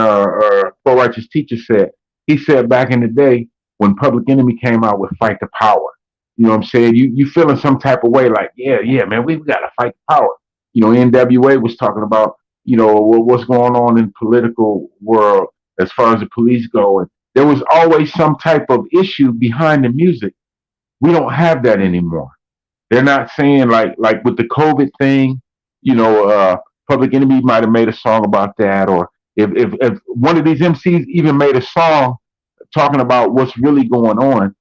Poor Righteous Teacher said. He said back in the day when Public Enemy came out with Fight the Power. You know what I'm saying? You feeling some type of way like yeah man, we've got to fight the power. NWA was talking about what's going on in the political world as far as the police go, and there was always some type of issue behind the music. We don't have that anymore. They're not saying like with the COVID thing, Public Enemy might have made a song about that, or if one of these MCs even made a song talking about what's really going on,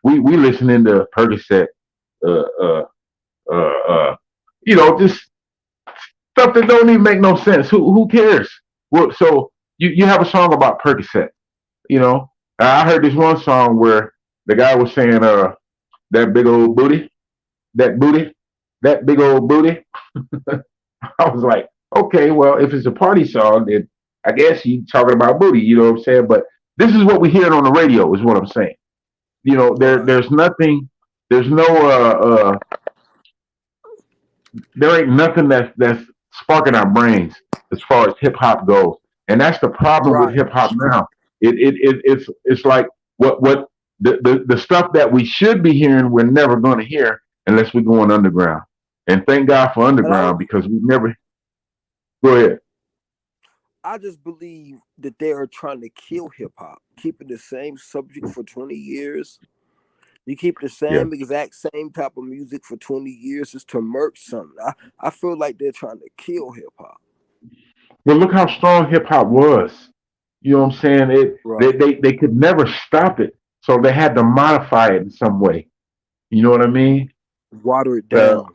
we listening to Percocet, uh, uh, just stuff that don't even make no sense. Who cares? Well, so you have a song about Percocet. You know, I heard this one song where the guy was saying, that big old booty, that booty, that big old booty. I was like, okay, well, if it's a party song, then I guess you talking about booty. You know what I'm saying? But this is what we hear on the radio, is what I'm saying. Right. There's nothing, there's no, there ain't nothing that's sparking our brains as far as hip hop goes, and that's the problem with Right. hip hop now. It's like what the stuff that we should be hearing, we're never going to hear unless we're going underground. And thank God for And I underground because we never. Go ahead. I just believe that they are trying to kill hip hop, keeping the same subject for 20 years. You keep the Yeah. same type of music for 20 years just to merch something. I feel like they're trying to kill hip hop. Well, look how strong hip hop was. You know what I'm saying? Right. They could never stop it, so they had to modify it in some way. You know what I mean? Water it Uh, down.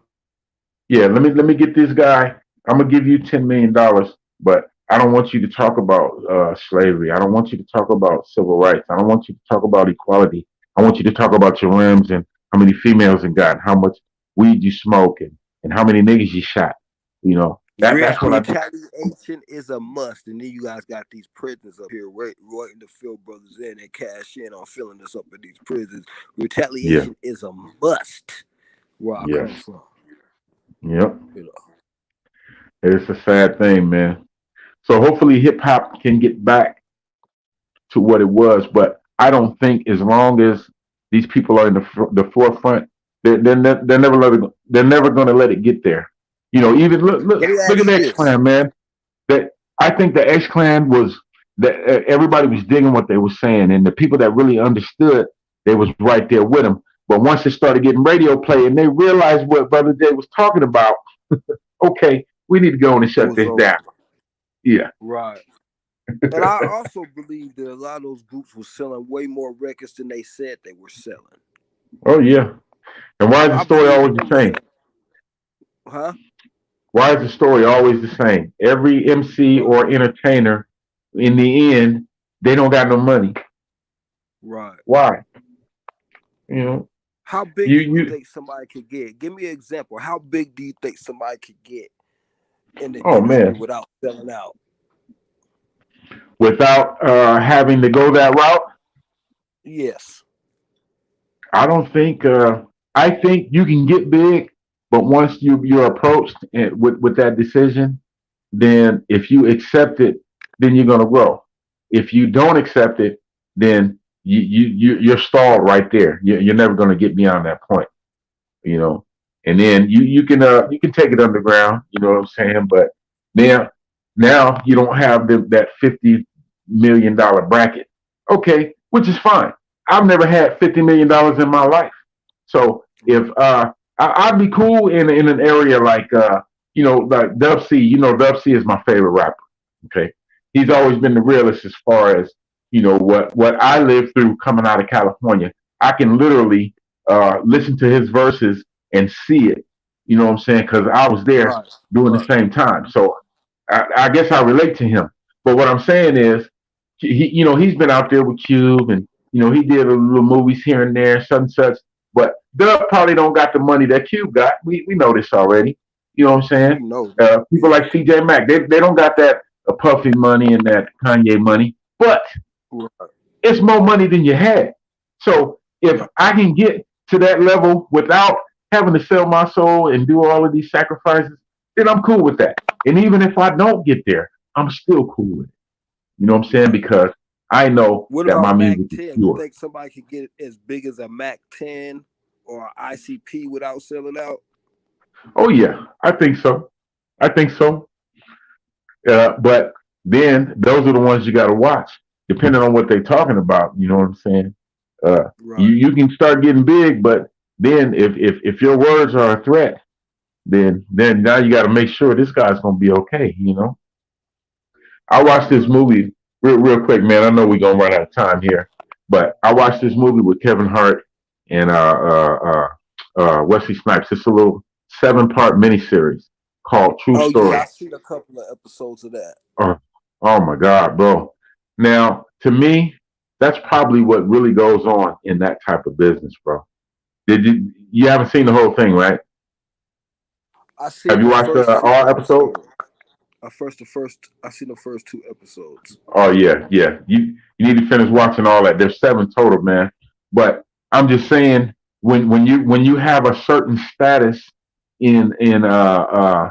yeah, let me get this guy. I'm gonna give you $10 million, but I don't want you to talk about slavery. I don't want you to talk about civil rights. I don't want you to talk about equality. I want you to talk about your rims and how many females you got, how much weed you smoke, and how many niggas you shot. That's what I do. Retaliation is a must. And then you guys got these prisons up here waiting to fill brothers in and cash in on filling us up in these prisons. Yeah, Retaliation is a must where I yes, come from. yep. You know. It's a sad thing, man. So hopefully hip hop can get back to what it was, but I don't think as long as these people are in the forefront, they're never going to let it get there. Even Let me look ask at you the X this. Clan, man. That I think the X Clan was that everybody was digging what they were saying, and the people that really understood they was right there with him. But once it started getting radio play and they realized what Brother Jay was talking about, okay, we need to go in and It shut was this over. down. Yeah. Right. And I also believe that a lot of those groups were selling way more records than they said they were selling. Oh yeah. And why is the I story believe always that they the were same? selling, huh? Why is the story always the same? Every MC Right. or entertainer, in the end, they don't got no money. Right. Why? You know, How big you do you you. think somebody could get? Give me an example. How big do you think somebody could get in the Oh industry man, without selling out? without having to go that route, Yes. I don't think. I think you can get big, but once you're approached with that decision, then if you accept it, then you're gonna grow. If you don't accept it, then you're stalled right there. You're never gonna get beyond that point. You know, and then you can take it underground. You know what I'm saying? But now you don't have that $50 million bracket. Okay, which is fine. I've never had $50 million in my life. So if Right. I'd be cool in an area like like Dub C. You know, Dub C is my favorite rapper. Okay, he's Right. always been the realest as far as what I lived through coming out of California. I can literally listen to his verses and see it. You know what I'm saying? Because I was there Right. during the Right. same time. So I guess I relate to him. But what I'm saying is, he's been out there with Cube, and he did a little movies here and there, such and such. But Dub probably don't got the money that Cube got. We know this already. You know what I'm saying? We know. People Yeah. like CJ Mack, they don't got that Puffy money and that Kanye money, but Right. it's more money than you had. So if Right. I can get to that level without having to sell my soul and do all of these sacrifices, then I'm cool with that. And even if I don't get there, I'm still cool with it. You know what I'm saying? Right. Because I know What that my about Mac music is 10? You pure. think somebody could get as big as a Mac 10 or ICP without selling out? Oh yeah, I think so. I think so. But then those are the ones you got to watch, depending on what they're talking about. You know what I'm saying? Right. You can start getting big, but then if your words are a threat, then now you got to make sure this guy's gonna be okay. I watched this Right. movie real quick, man. I know we're gonna run out of time here, but I watched this movie with Kevin Hart and Wesley Snipes. It's a little 7-part miniseries called True Oh yeah, Story. I seen a couple of episodes of that. Oh, oh my God, bro. Now, to me, that's probably what really goes on in that type of business, bro. You haven't seen the whole thing, right? I Have seen you the watched first two all episodes? episodes. I seen the first two episodes. Oh yeah, yeah. You need to finish watching all that. There's 7 total, man. But I'm just saying, when you have a certain status in in uh uh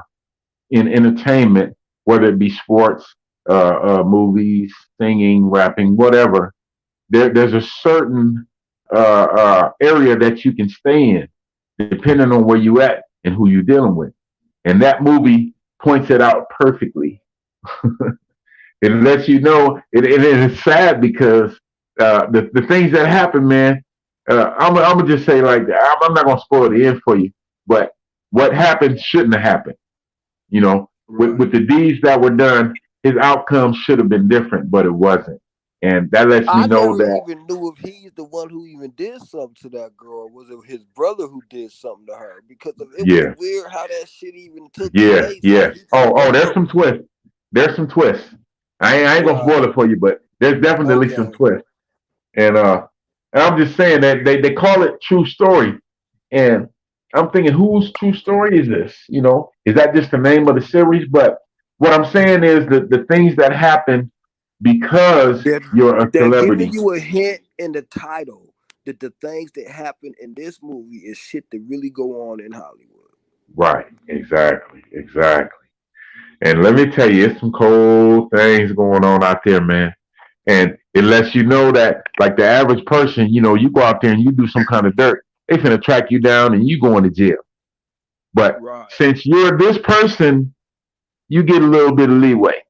in entertainment, whether it be sports, movies, singing, rapping, whatever, there's a certain area that you can stay in, depending on where you at and who you're dealing with. And that movie points it out perfectly. It lets you know, it is sad because the things that happen, man. I'm gonna just say like I'm not gonna spoil the end for you, but what happened shouldn't have happened. You know, Right. with the deeds that were done, his outcome should have been different, but it wasn't. And that lets me I know never that, even knew if he's the one who even did something to that girl. Was it his brother who did something to her? Because it was yeah, weird how that shit even took yeah, place. How yeah. he took Oh, that there's some woman. twists. There's some twists. I ain't gonna spoil Right. it for you, but there's definitely some Okay. twists. And I'm just saying that they call it True Story, and I'm thinking, whose true story is this? Is that just the name of the series? But what I'm saying is that the things that happen because They're you're a they're giving celebrity. you a hint in the title that the things that happen in this movie is shit that really go on in Hollywood. Right. Exactly. Exactly. And let me tell you, it's some cold things going on out there, man. And it lets you know that, like the average person, you go out there and you do some kind of dirt, they finna track you down and you going to jail. But Right. since you're this person, you get a little bit of leeway.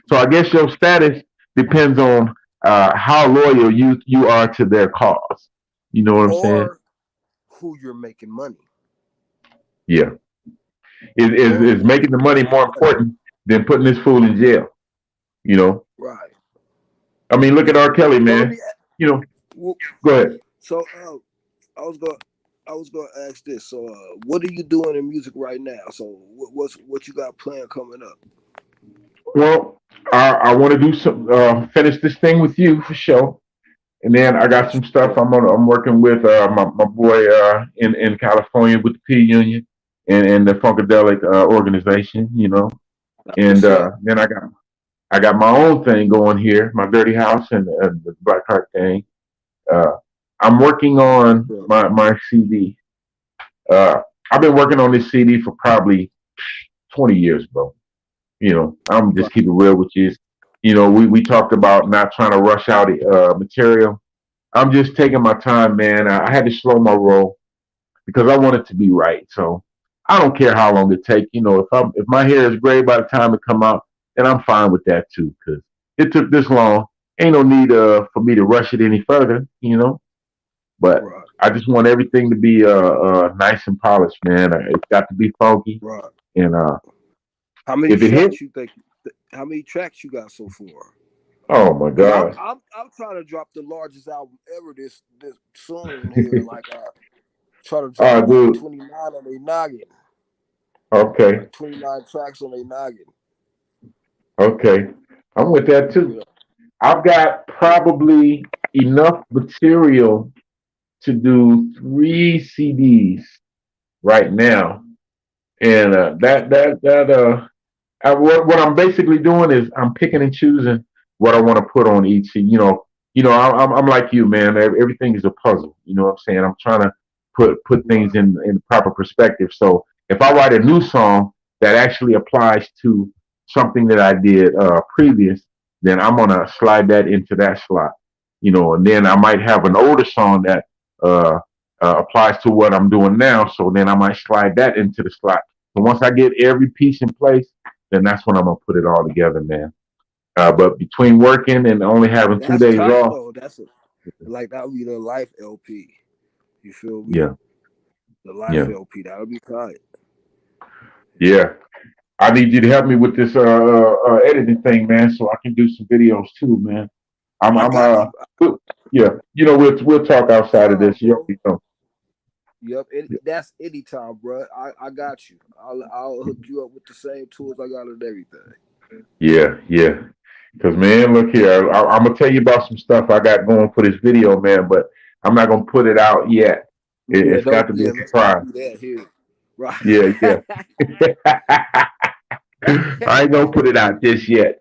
So I guess your status depends on how loyal you are to their cause. You know what I'm saying? or who you're making money. Yeah. Or Is who making you're the money making more money. important than putting this fool in jail? You know. Right. I mean, look at R. Kelly, So let man. me. You know. Well, Go ahead. so I was going. I was going to ask this. So, what are you doing in music right now? So, what you got planned coming up? Well, I want to do some finish this thing with you for sure. And then I got Yes, some stuff sir. I'm working with my boy in California with the P Union and the Funkadelic organization, you know. That's And what's up. then I got my own thing going here, my Dirty House and the Black Heart thing. Uh, I'm working That's on what's up. my CD. Uh, I've been working on this CD for probably 20 years, bro. You know, I'm just Right. keep it real with you. You know, we talked about not trying to rush out material. I'm just taking my time, man. I had to slow my roll because I want it to be right. So I don't care how long it takes. You know, if my hair is gray by the time it come out, then I'm fine with that too. Because it took this long. Ain't no need for me to rush it any further. You know, but Right. I just want everything to be nice and polished, man. It's got to be funky, Right. and How many if it hit, tracks you think? How many tracks you got so far? oh my Cause I'm god. I'm I'm trying to drop the largest album ever this soon here. Like try to drop like Dude. 29 on a noggin, Okay. like 29 tracks on a noggin. Okay. I'm with that too. Yeah. I've got probably enough material to do 3 CDs right now, and what I'm basically doing is I'm picking and choosing what I want to put on each. I'm like you, man. Everything is a puzzle. You know what I'm saying? I'm trying to put things Right. in proper perspective. So if I write a new song that actually applies to something that I did previous, then I'm gonna slide that into that slot. You know, and then I might have an older song that uh, applies to what I'm doing now. So then I might slide that into the slot. So once I get every piece in place, then that's when I'm gonna put it all together, man. But between working and only having two That's days tight off, though. That's a like that would be the life LP. You feel me? yeah, The life yeah, LP. That would be tight. Yeah. yeah. I need you to help me with this editing thing, man, so I can do some videos too, man. I'm, I I'm, got uh, you. yeah. You know, we'll talk outside of Time, this. You bro. already know. Yep, that's anytime, bro. I got you. I'll hook you up with the same tools I got and everything. Yeah, yeah. Because man, look here, I'm gonna tell you about some stuff I got going for this video, man, but I'm not gonna put it out yet. Yeah, It's got don't. to be Yeah, a let's not surprise. do that here. Right. Yeah, yeah. I ain't gonna put it out just yet,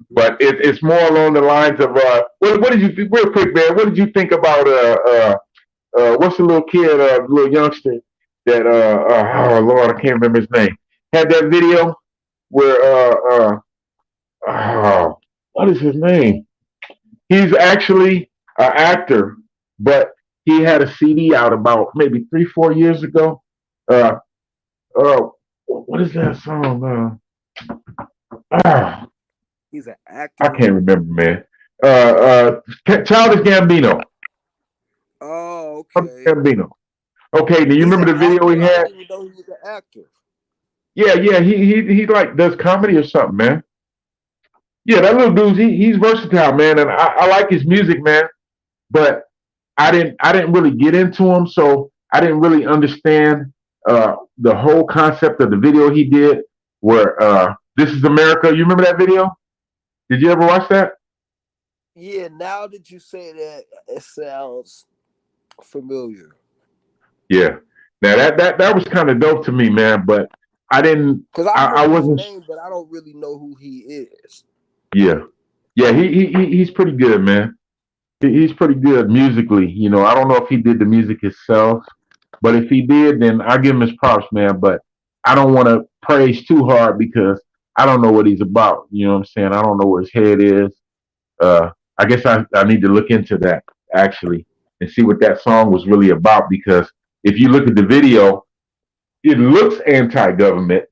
but it's more along the lines of what did you think, real quick, man? What did you think about what's the little kid, little youngster that oh Lord, I can't remember his name. Had that video where what is his name? He's actually an actor, but he had a CD out about maybe 3, 4 years ago. Uh, uh, what is that song? Uh, He's an I actor. can't remember, man. Childish Gambino. Oh, Childish okay. Gambino. Okay, do you He's an remember the video he actor. I had? didn't even know he was an actor. Yeah, yeah. He like does comedy or something, man. Yeah, that little dude. He's versatile, man, and I like his music, man. But I didn't really get into him, so I didn't really understand the whole concept of the video he did. Where This Is America. You remember that video? Did you ever watch that? Yeah. Now that you say that, it sounds familiar. Yeah. Now that was kind of dope to me, man. But I didn't. Cause I I heard his wasn't. name, but I don't really know who he is. Yeah. Yeah. He's pretty good, man. He's pretty good musically. You know, I don't know if he did the music himself, but if he did, then I give him his props, man. But I don't want to praise too hard because I don't know what he's about. You know what I'm saying? I don't know where his head is. I guess I need to look into that actually and see what that song was really about because if you look at the video, it looks anti-government,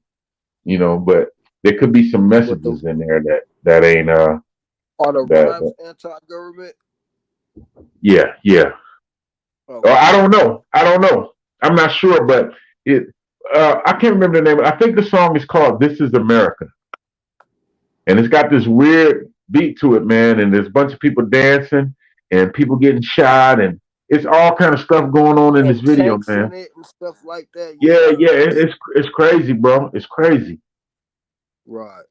you know, but there could be some But the messages in there that ain't. Are the rhymes That anti-government? yeah, yeah. Okay. I don't know. I don't know. I'm not sure, but it. I can't remember the name. I think the song is called "This Is America," and it's got this weird beat to it, man. And there's a bunch of people dancing and people getting shot, and it's all kind of stuff going on in this And video, tanks in man. it and stuff like that. Yeah, Yeah. yeah. It's crazy, bro. It's crazy. Right.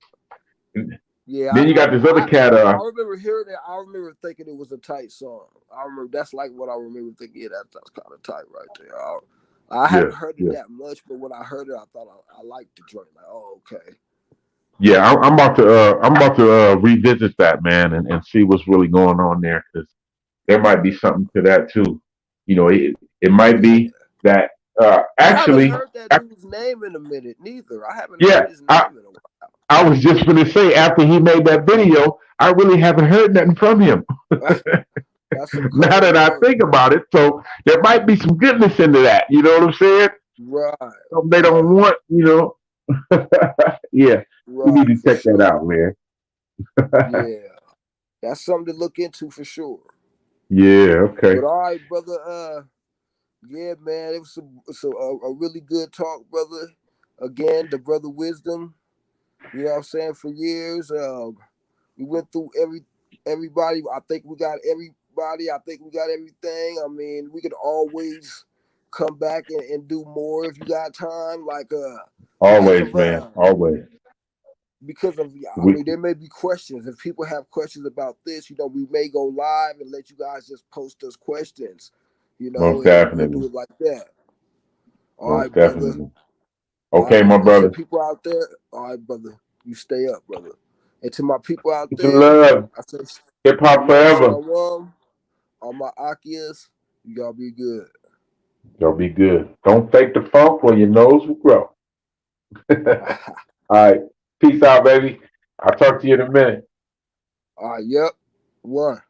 And Yeah, then you got this other cat. I remember hearing it. I remember thinking it was a tight song. I remember that's like what I remember thinking. Yeah, that's kind of tight right there. I Yeah, haven't heard it yeah. that much, but when I heard it, I thought I liked the joint. Like, oh, okay. Yeah, I'm about to revisit that, man, and see what's really going on there, because there might be Right. something to that too. You know, it might Yeah. be that I haven't actually, heard that dude's name in a minute, neither. I haven't yeah, heard his name in a while. I was just gonna say after he made that video, I really haven't heard nothing from him. That's some Now cold that I work. think about it, so there might be some goodness into that. You know what I'm saying? Right. Something they don't want, you know. Yeah, we need Right, to for check that sure. out, man. Yeah. That's something to look into for sure. Yeah, okay. But all right, brother. Yeah, man, it was a really good talk, brother. Again, the brother wisdom. You know what I'm saying? For years, we went through everybody. I think we got everybody. I think we got everything. I mean, we could always come back and do more if you got time. Like as Always, of man. Always. because of I We mean, there may be questions. If people have questions about this, we may go live and let you guys just post us questions, most and we'll do definitely. it like that. All Most right, brother. definitely. All Okay, right. my And to brother. people out there, all right, brother, you stay up, brother. And to my people out Peace and there, love. I say Hip hop shalom, forever. shalom. All my Akias, y'all be good. Y'all be good. Don't fake the funk or your nose will grow. All right. Peace out, baby. I'll talk to you in a minute. All right, yep. One.